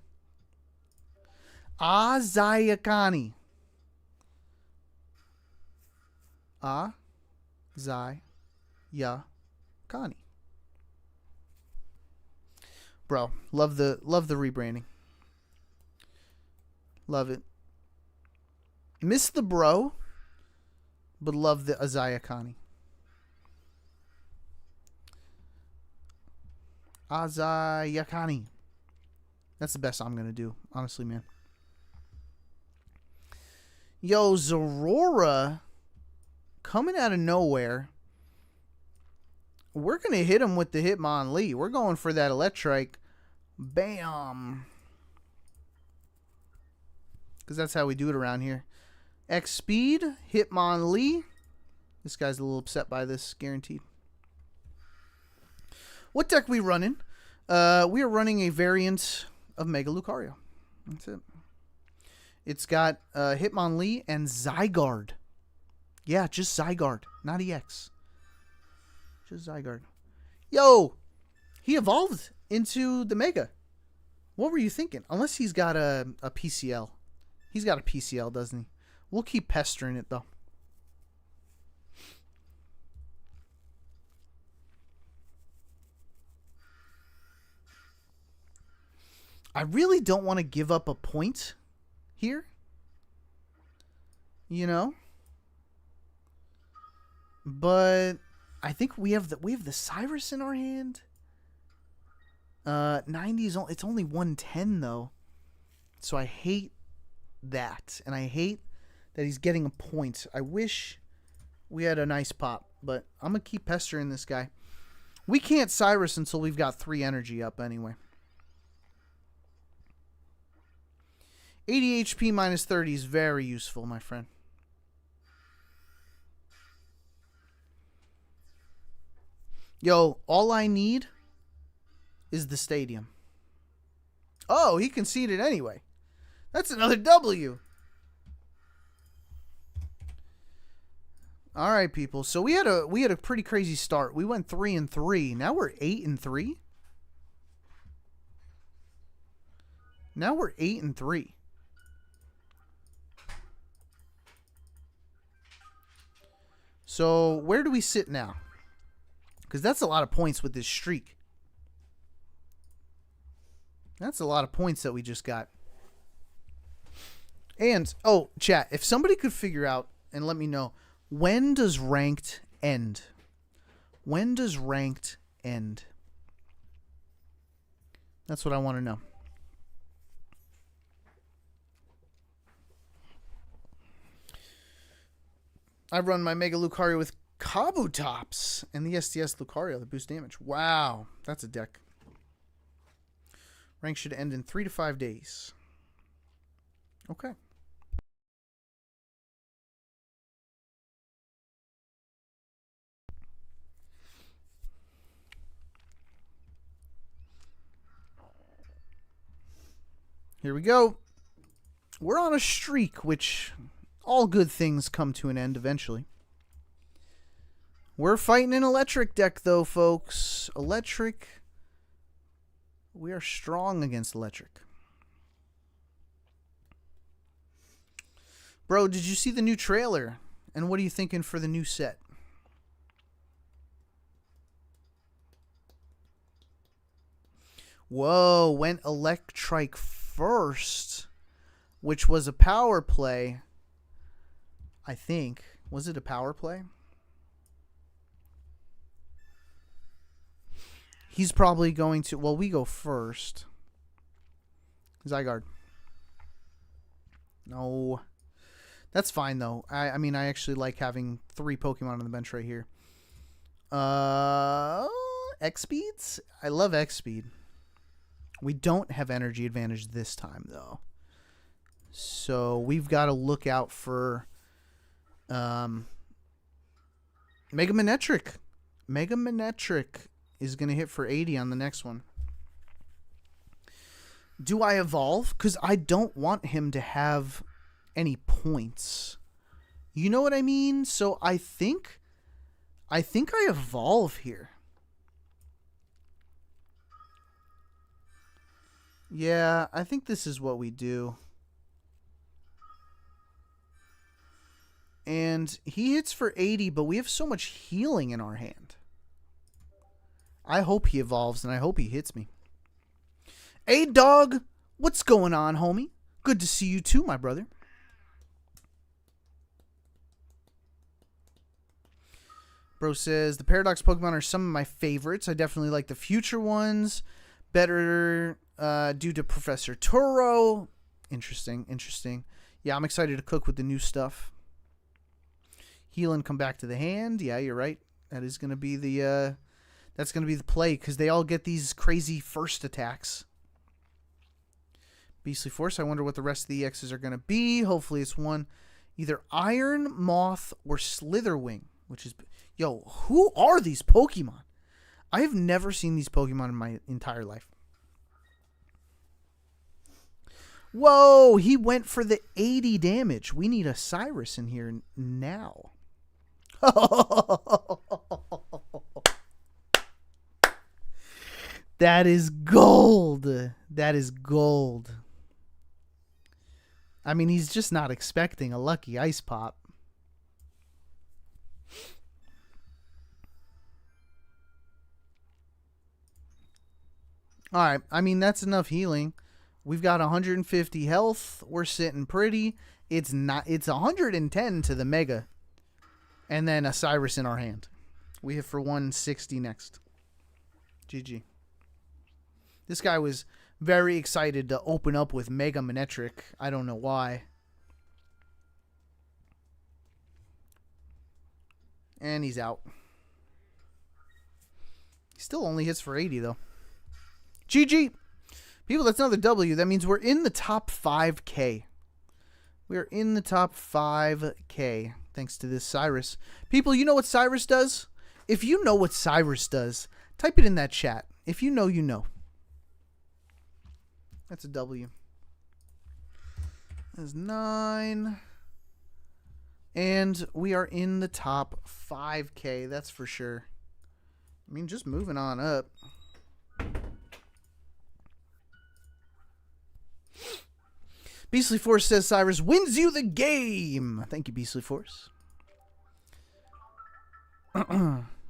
S1: Azayakani. Azayakani. Bro, love the rebranding. Love it. Miss the bro, but love the Azayakani. Azayakani. That's the best I'm going to do, honestly, man. Yo, Zorora coming out of nowhere. We're going to hit him with the Hitmonlee. We're going for that Electrike. Bam. Because that's how we do it around here. X speed, Hitmonlee. This guy's a little upset by this, guaranteed. What deck we running? We are running a variant of Mega Lucario. That's it. It's got Hitmonlee and Zygarde. Yeah, just Zygarde, not EX. Just Zygarde. Yo, he evolved into the Mega. What were you thinking? Unless he's got a PCL. He's got a PCL, doesn't he? We'll keep pestering it, though. I really don't want to give up a point here. You know? But I think we have the Cyrus in our hand. 90 is it's only 110 though. So I hate that. And I hate that he's getting a point. I wish we had a nice pop, but I'm going to keep pestering this guy. We can't Cyrus until we've got 3 energy up anyway. 80 HP minus 30 is very useful, my friend. Yo, all I need is the stadium. Oh, he conceded anyway. That's another W. All right, people. So we had a pretty crazy start. We went 3-3. Now we're 8-3. Now we're 8-3. So where do we sit now? Because that's a lot of points with this streak. That's a lot of points that we just got. And, oh, chat, if somebody could figure out and let me know, when does ranked end? When does ranked end? That's what I want to know. I run my Mega Lucario with Kabutops and the STS Lucario that boost damage. Wow, that's a deck. Rank should end in 3 to 5 days. Okay. Here we go. We're on a streak, which all good things come to an end eventually. We're fighting an electric deck, though, folks. Electric. We are strong against electric. Bro, did you see the new trailer? And what are you thinking for the new set? Whoa, went Electrike first, which was a power play. I think. Was it a power play? He's probably going to... Well, we go first. Zygarde. No. That's fine, though. I mean, I actually like having 3 Pokemon on the bench right here. X-Speeds? I love X-Speed. We don't have energy advantage this time, though. So, we've got to look out for... Mega Manectric. Mega Manectric is going to hit for 80 on the next one. Do I evolve? Because I don't want him to have any points. You know what I mean? So I think I evolve here. Yeah, I think this is what we do. And he hits for 80, but we have so much healing in our hand. I hope he evolves, and I hope he hits me. Hey, dog. What's going on, homie? Good to see you too, my brother. Bro says, the Paradox Pokemon are some of my favorites. I definitely like the future ones. Better due to Professor Turo. Interesting, interesting. Yeah, I'm excited to cook with the new stuff. Heal and come back to the hand. Yeah, you're right. That is going to be the... That's going to be the play, because they all get these crazy first attacks. Beastly Force, I wonder what the rest of the EXs are going to be. Hopefully it's one, either Iron, Moth, or Slitherwing, which is... Yo, who are these Pokemon? I have never seen these Pokemon in my entire life. Whoa, he went for the 80 damage. We need a Cyrus in here now. That is gold. That is gold. I mean, he's just not expecting a lucky ice pop. All right. I mean, that's enough healing. We've got 150 health. We're sitting pretty. It's 110 to the Mega. And then a Cyrus in our hand. We hit for 160 next. GG. This guy was very excited to open up with Mega Manectric. I don't know why. And he's out. He still only hits for 80 though. GG. People, that's another W. That means we're in the top 5K. We're in the top 5K thanks to this Cyrus. People, you know what Cyrus does? If you know what Cyrus does, type it in that chat. If you know, you know. That's a W. That's 9. And we are in the top 5K. That's for sure. I mean, just moving on up. Beastly Force says Cyrus wins you the game. Thank you, Beastly Force.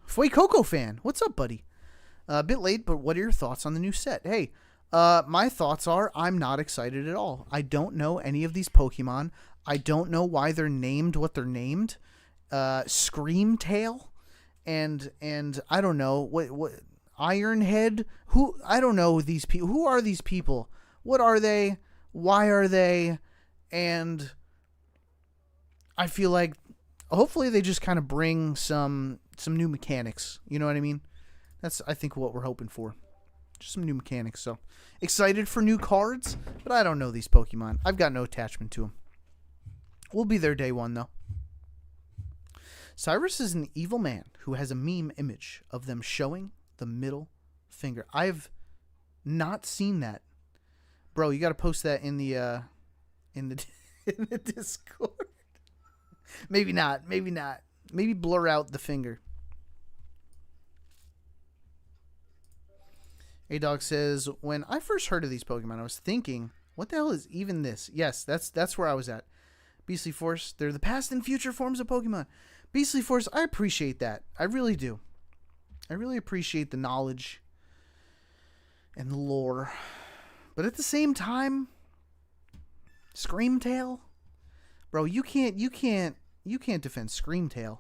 S1: Foy Coco fan. What's up, buddy? A bit late, but what are your thoughts on the new set? Hey, my thoughts are I'm not excited at all. I don't know any of these Pokemon. I don't know why they're named what they're named. Screamtail and I don't know what Ironhead. Who I don't know these people. Who are these people? What are they? Why are they? And I feel like hopefully they just kind of bring some new mechanics. You know what I mean? That's I think what we're hoping for. Just some new mechanics. So excited for new cards, but I don't know these Pokemon. I've got no attachment to them. We'll be there day one though. Cyrus is an evil man who has a meme image of them showing the middle finger. I've not seen that. Bro, you got to post that in the in the Discord. Maybe not. Maybe not. Maybe blur out the finger. A-Dog says, when I first heard of these Pokemon, I was thinking, what the hell is even this? Yes, that's where I was at. Beastly Force, they're the past and future forms of Pokemon. Beastly Force, I appreciate that. I really do. I really appreciate the knowledge and the lore. But at the same time, Screamtail? Bro, you can't defend Screamtail.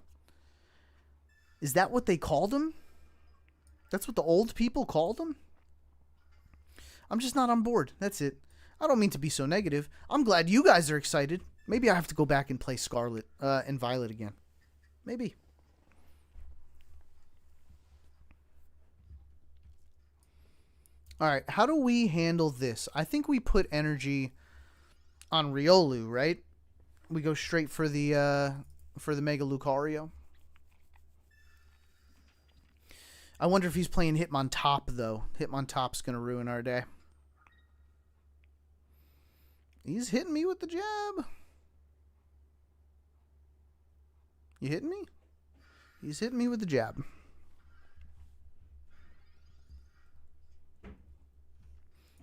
S1: Is that what they called him? That's what the old people called him? I'm just not on board. That's it. I don't mean to be so negative. I'm glad you guys are excited. Maybe I have to go back and play Scarlet and Violet again. Maybe. All right, how do we handle this? I think we put energy on Riolu, right? We go straight for the Mega Lucario. I wonder if he's playing Hitmontop, though. Hitmontop's going to ruin our day. He's hitting me with the jab. You hitting me? He's hitting me with the jab.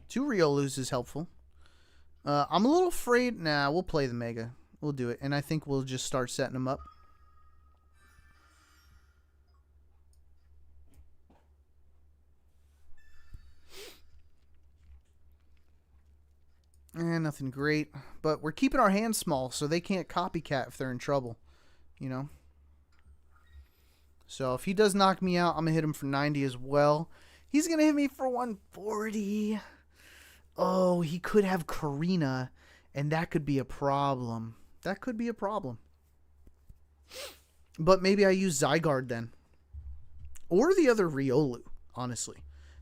S1: Two Riolus is helpful. I'm a little afraid. Nah, we'll play the Mega. We'll do it. And I think we'll just start setting them up. Nothing great. But we're keeping our hands small so they can't copycat if they're in trouble. You know? So if he does knock me out, I'm going to hit him for 90 as well. He's going to hit me for 140. Oh, he could have Karina, and that could be a problem. That could be a problem. But maybe I use Zygarde then. Or the other Riolu, honestly,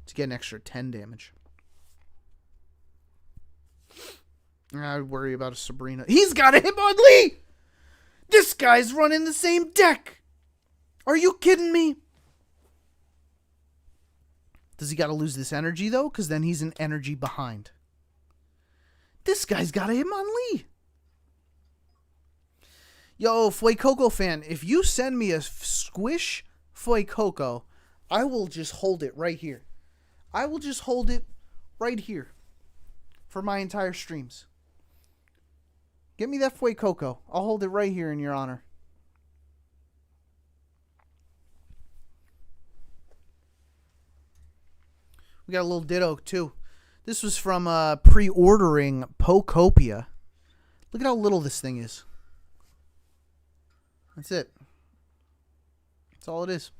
S1: to get an extra 10 damage. I worry about a Sabrina. He's got a Hitmonlee! This guy's running the same deck! Are you kidding me? Does he got to lose this energy, though? Because then he's an energy behind. This guy's got a Hitmonlee. Yo, Fuecoco fan, if you send me a squish Fuecoco, I will just hold it right here. I will just hold it right here for my entire streams. Get me that Fuecoco. I'll hold it right here in your honor. We got a little Ditto, too. This was from pre-ordering Pokopia. Look at how little this thing is. That's it. That's all it is.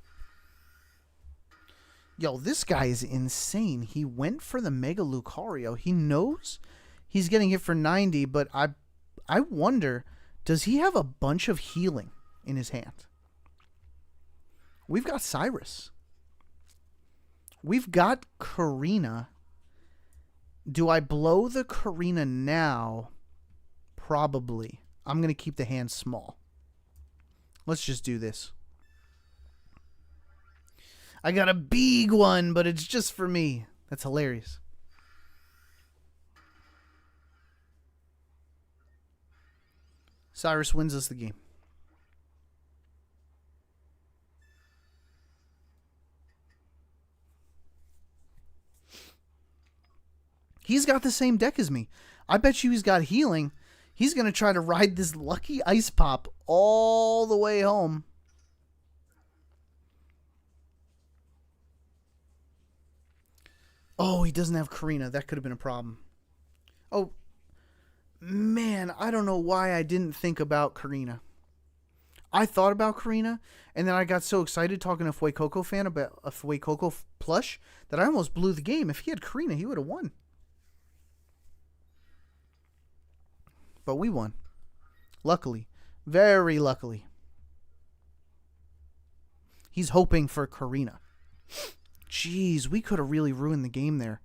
S1: Yo, this guy is insane. He went for the Mega Lucario. He knows he's getting hit for 90, but I wonder, does he have a bunch of healing in his hand? We've got Cyrus. We've got Karina. Do I blow the Karina now? Probably. I'm going to keep the hand small. Let's just do this. I got a big one, but it's just for me. That's hilarious. Cyrus wins us the game. He's got the same deck as me. I bet you he's got healing. He's going to try to ride this lucky ice pop all the way home. Oh, he doesn't have Karina. That could have been a problem. Oh, man, I don't know why I didn't think about Karina. I thought about Karina, and then I got so excited talking to Fuecoco fan about a Fuecoco plush that I almost blew the game. If he had Karina, he would have won. But we won. Luckily. Very luckily. He's hoping for Karina. Jeez, we could have really ruined the game there.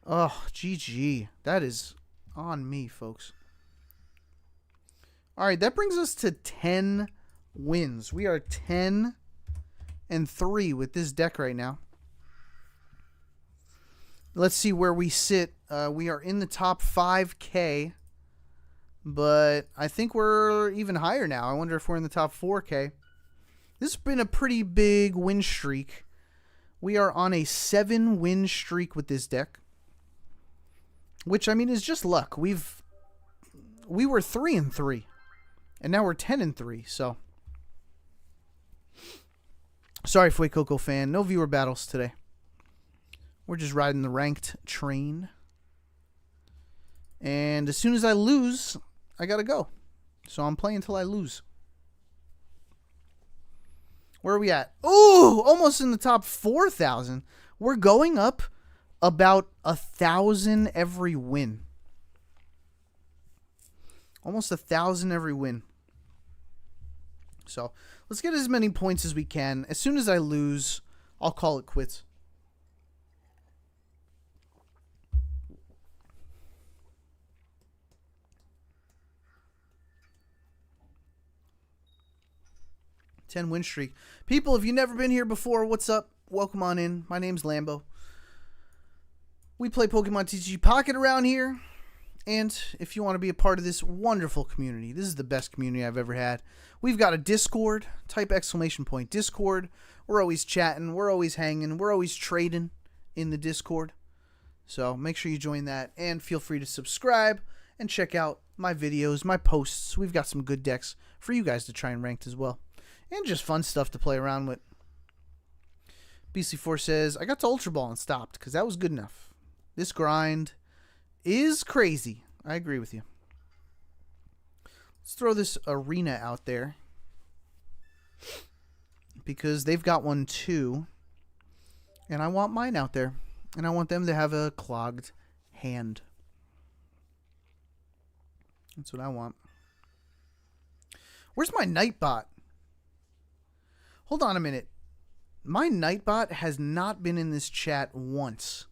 S1: Oh, GG. That is on me, folks. All right, that brings us to 10 wins. We are 10-3 with this deck right now. Let's see where we sit. We are in the top 5K, but I think we're even higher now. I wonder if we're in the top 4K. This has been a pretty big win streak. We are on a 7-win streak with this deck, which, I mean, is just luck. We were 3-3, and now we're 10-3, so. Sorry, Fuecoco fan. No viewer battles today. We're just riding the ranked train. And as soon as I lose, I gotta go. So I'm playing until I lose. Where are we at? Ooh, almost in the top 4,000. We're going up about 1,000 every win. Almost 1,000 every win. So let's get as many points as we can. As soon as I lose, I'll call it quits. Win streak. People, if you've never been here before, what's up? Welcome on in. My name's Lambo. We play Pokemon TCG Pocket around here. And if you want to be a part of this wonderful community, this is the best community I've ever had. We've got a Discord. Type exclamation point Discord. We're always chatting. We're always hanging. We're always trading in the Discord. So make sure you join that. And feel free to subscribe and check out my videos, my posts. We've got some good decks for you guys to try and rank as well. And just fun stuff to play around with. BC4 says, I got to Ultra Ball and stopped because that was good enough. This grind is crazy. I agree with you. Let's throw this arena out there. Because they've got one too. And I want mine out there. And I want them to have a clogged hand. That's what I want. Where's my Nightbot? Hold on a minute. My Nightbot has not been in this chat once.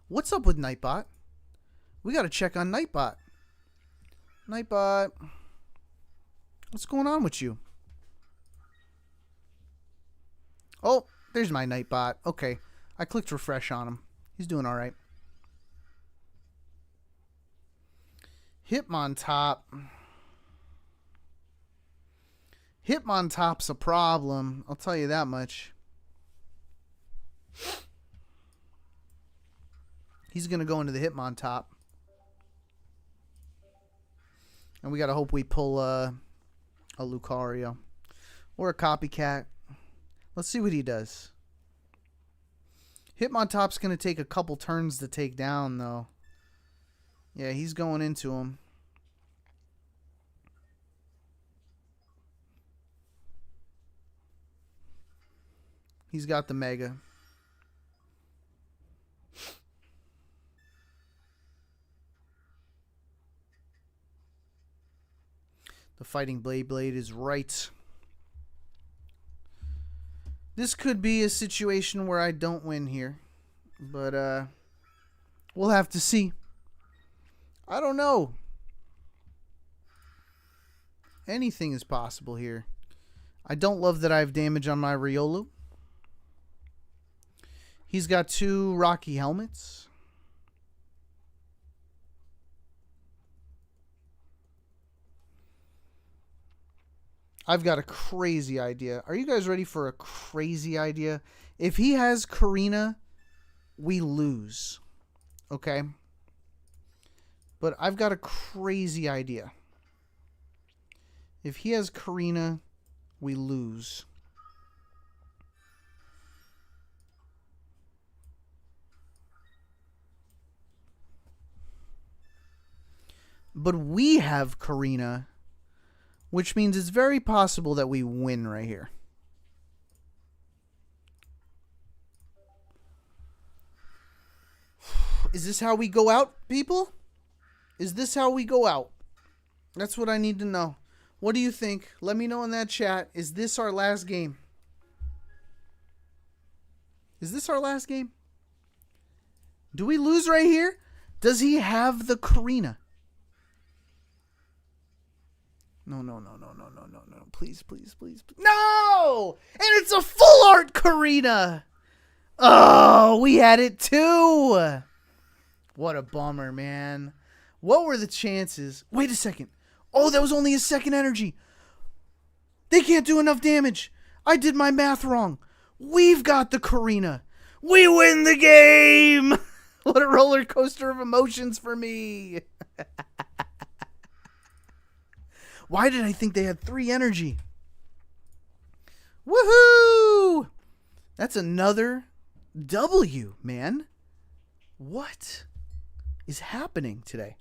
S1: What's up with Nightbot? We got to check on Nightbot. Nightbot. What's going on with you? Oh, there's my Nightbot. Okay. I clicked refresh on him. He's doing all right. Hitmontop. Hitmontop's a problem. I'll tell you that much. He's going to go into the Hitmontop. And we got to hope we pull a Lucario. Or a Copycat. Let's see what he does. Hitmontop's going to take a couple turns to take down, though. Yeah, he's going into him. He's got the Mega. The Fighting Blade is right. This could be a situation where I don't win here. But we'll have to see. I don't know. Anything is possible here. I don't love that I have damage on my Riolu. He's got 2 Rocky Helmets. I've got a crazy idea. Are you guys ready for a crazy idea? If he has Karina, we lose. Okay? But I've got a crazy idea. If he has Karina, we lose. But we have Karina, which means it's very possible that we win right here. Is this how we go out, people? Is this how we go out? That's what I need to know. What do you think? Let me know in that chat. Is this our last game? Is this our last game? Do we lose right here? Does he have the Karina? No. Please. No! And it's a full art Karina! Oh, we had it too! What a bummer, man. What were the chances? Wait a second. Oh, that was only his second energy. They can't do enough damage. I did my math wrong. We've got the Karina. We win the game! What a roller coaster of emotions for me. Why did I think they had 3 energy? Woohoo! That's another W, man. What is happening today?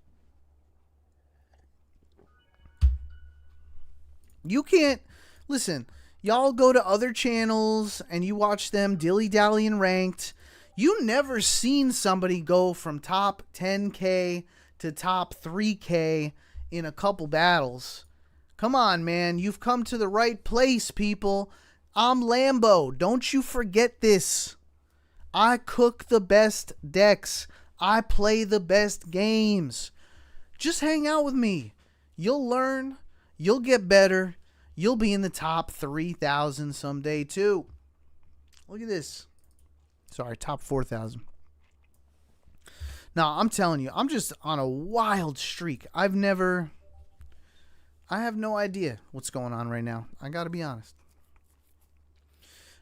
S1: You can't... Listen, y'all go to other channels and you watch them dilly-dally and ranked. You never seen somebody go from top 10K to top 3K in a couple battles. Come on, man. You've come to the right place, people. I'm Lambo. Don't you forget this. I cook the best decks. I play the best games. Just hang out with me. You'll learn. You'll get better. You'll be in the top 3,000 someday, too. Look at this. Sorry, top 4,000. Now, I'm telling you, I'm just on a wild streak. I have no idea what's going on right now. I got to be honest.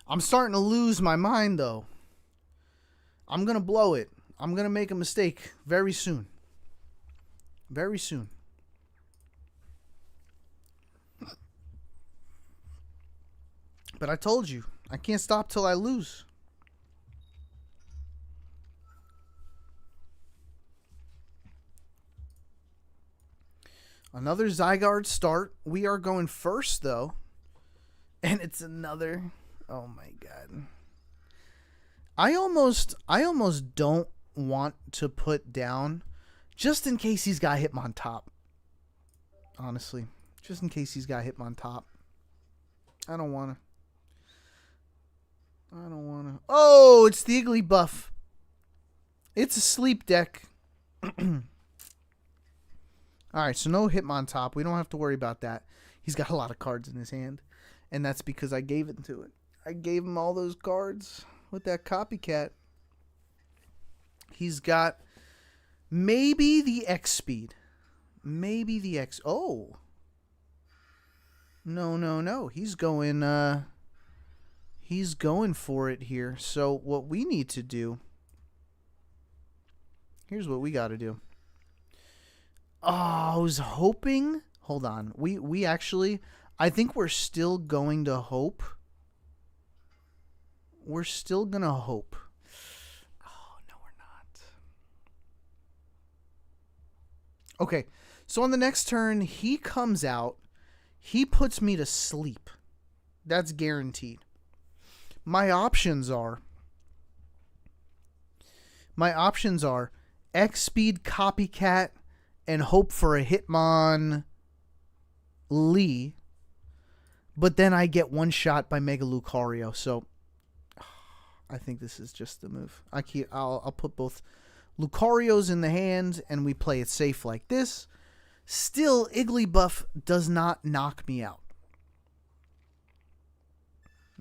S1: I'm starting to lose my mind, though. I'm going to blow it. I'm going to make a mistake very soon. Very soon. But I told you, I can't stop till I lose. Another Zygarde start. We are going first, though. And it's another... Oh, my God. I almost don't want to put down just in case he's got Hitmontop. Honestly. Just in case he's got Hitmontop. I don't want to. Oh, it's the Iggly buff. It's a sleep deck. Alright, so no Hitmontop. We don't have to worry about that. He's got a lot of cards in his hand. And that's because I gave it to it. I gave him all those cards with that Copycat. He's got maybe the X speed. Maybe the X. Oh. No. He's going for it here. So what we need to do. Here's what we got to do. Oh, I was hoping. Hold on. We actually, I think we're still going to hope. We're still going to hope. Oh, no, we're not. Okay. So on the next turn, he comes out. He puts me to sleep. That's guaranteed. My options are X-Speed Copycat and hope for a Hitmonlee. But then I get one shot by Mega Lucario. So I think this is just the move. I'll put both Lucarios in the hand and we play it safe like this. Still, Igglybuff does not knock me out.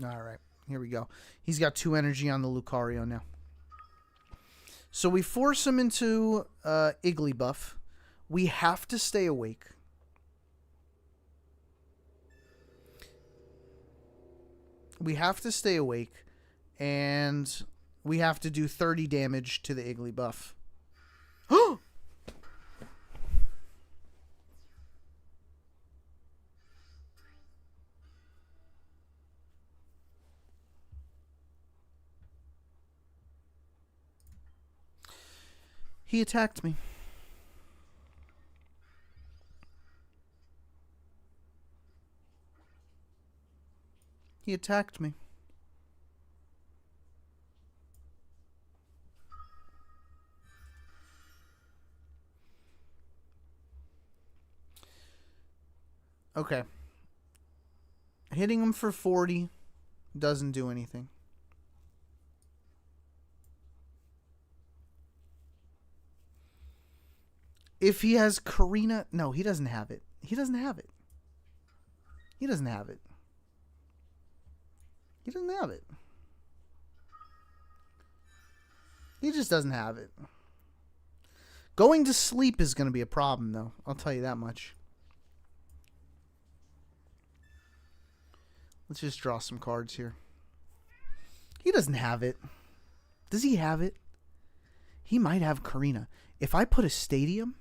S1: All right, here we go. He's got 2 energy on the Lucario now. So we force him into Igglybuff. We have to stay awake. We have to stay awake. And we have to do 30 damage to the Igglybuff. Oh! He attacked me. He attacked me. Okay. Hitting him for 40 doesn't do anything. If he has Karina... No, he doesn't have it. He doesn't have it. He doesn't have it. He doesn't have it. He just doesn't have it. Going to sleep is going to be a problem, though. I'll tell you that much. Let's just draw some cards here. He doesn't have it. Does he have it? He might have Karina. If I put a Stadium,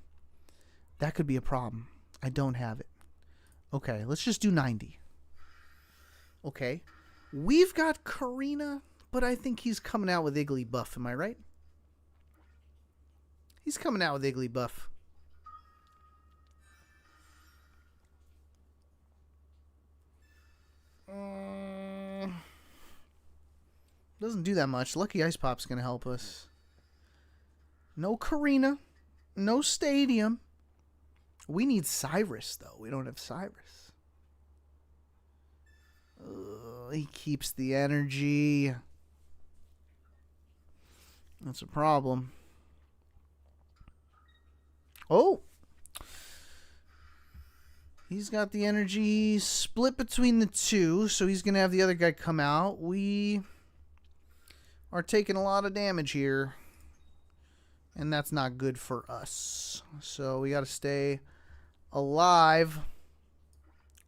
S1: that could be a problem. I don't have it. Okay, let's just do 90. Okay. We've got Karina, but I think he's coming out with Igglybuff. Am I right? He's coming out with Igglybuff. Doesn't do that much. Lucky Ice Pop's going to help us. No Karina. No Stadium. We need Cyrus, though. We don't have Cyrus. He keeps the energy. That's a problem. Oh! He's got the energy split between the two, so he's going to have the other guy come out. We are taking a lot of damage here, and that's not good for us. So we got to stay alive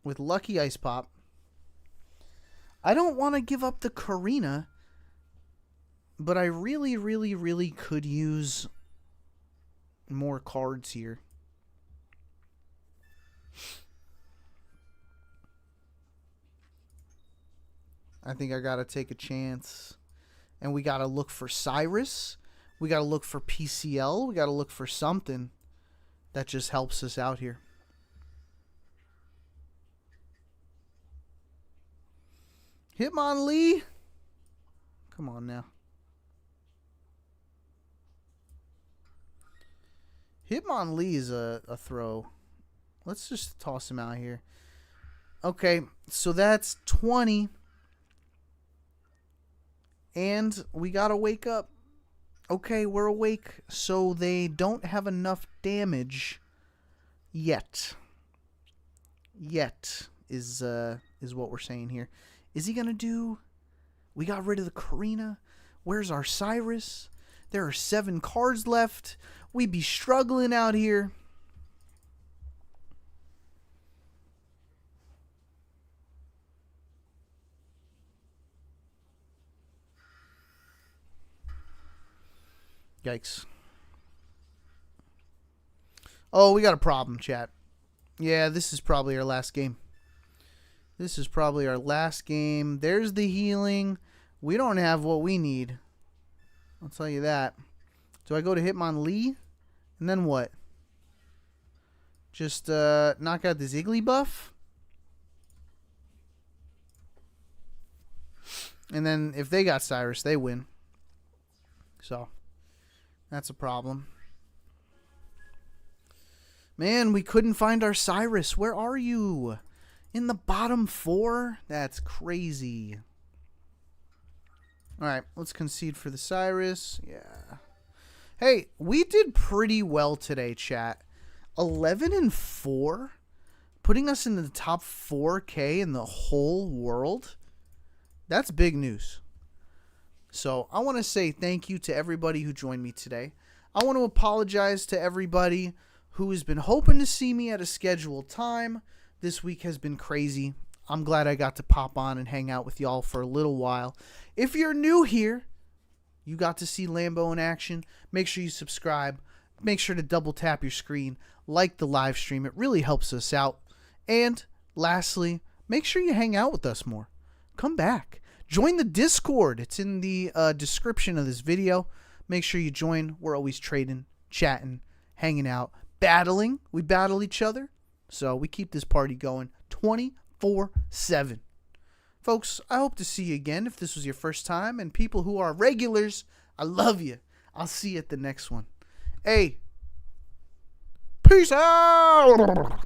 S1: with Lucky Ice Pop. I don't want to give up the Karina, but I really, really, really could use more cards here. I think I got to take a chance. And we got to look for Cyrus. We got to look for PCL. We got to look for something that just helps us out here. Hitmonlee. Come on now. Hitmonlee is a throw. Let's just toss him out here. Okay, so that's 20. And we gotta wake up. Okay, we're awake. So they don't have enough damage yet. Yet is what we're saying here. Is he gonna do... We got rid of the Karina. Where's our Cyrus? There are 7 cards left. We be struggling out here. Yikes. Oh, we got a problem, chat. Yeah, this is probably our last game. This is probably our last game. There's the healing. We don't have what we need. I'll tell you that. Do I go to Hitmonlee? And then what? Just knock out the Ziggly buff? And then if they got Cyrus, they win. So, that's a problem. Man, we couldn't find our Cyrus. Where are you? In the bottom 4? That's crazy. Alright, let's concede for the Cyrus. Yeah. Hey, we did pretty well today, chat. 11-4? Putting us in the top 4K in the whole world? That's big news. So, I want to say thank you to everybody who joined me today. I want to apologize to everybody who has been hoping to see me at a scheduled time. This week has been crazy. I'm glad I got to pop on and hang out with y'all for a little while. If you're new here, you got to see Lambo in action. Make sure you subscribe. Make sure to double tap your screen. Like the live stream. It really helps us out. And lastly, make sure you hang out with us more. Come back. Join the Discord. It's in the description of this video. Make sure you join. We're always trading, chatting, hanging out, battling. We battle each other. So we keep this party going 24/7. Folks, I hope to see you again if this was your first time. And people who are regulars, I love you. I'll see you at the next one. Hey, peace out.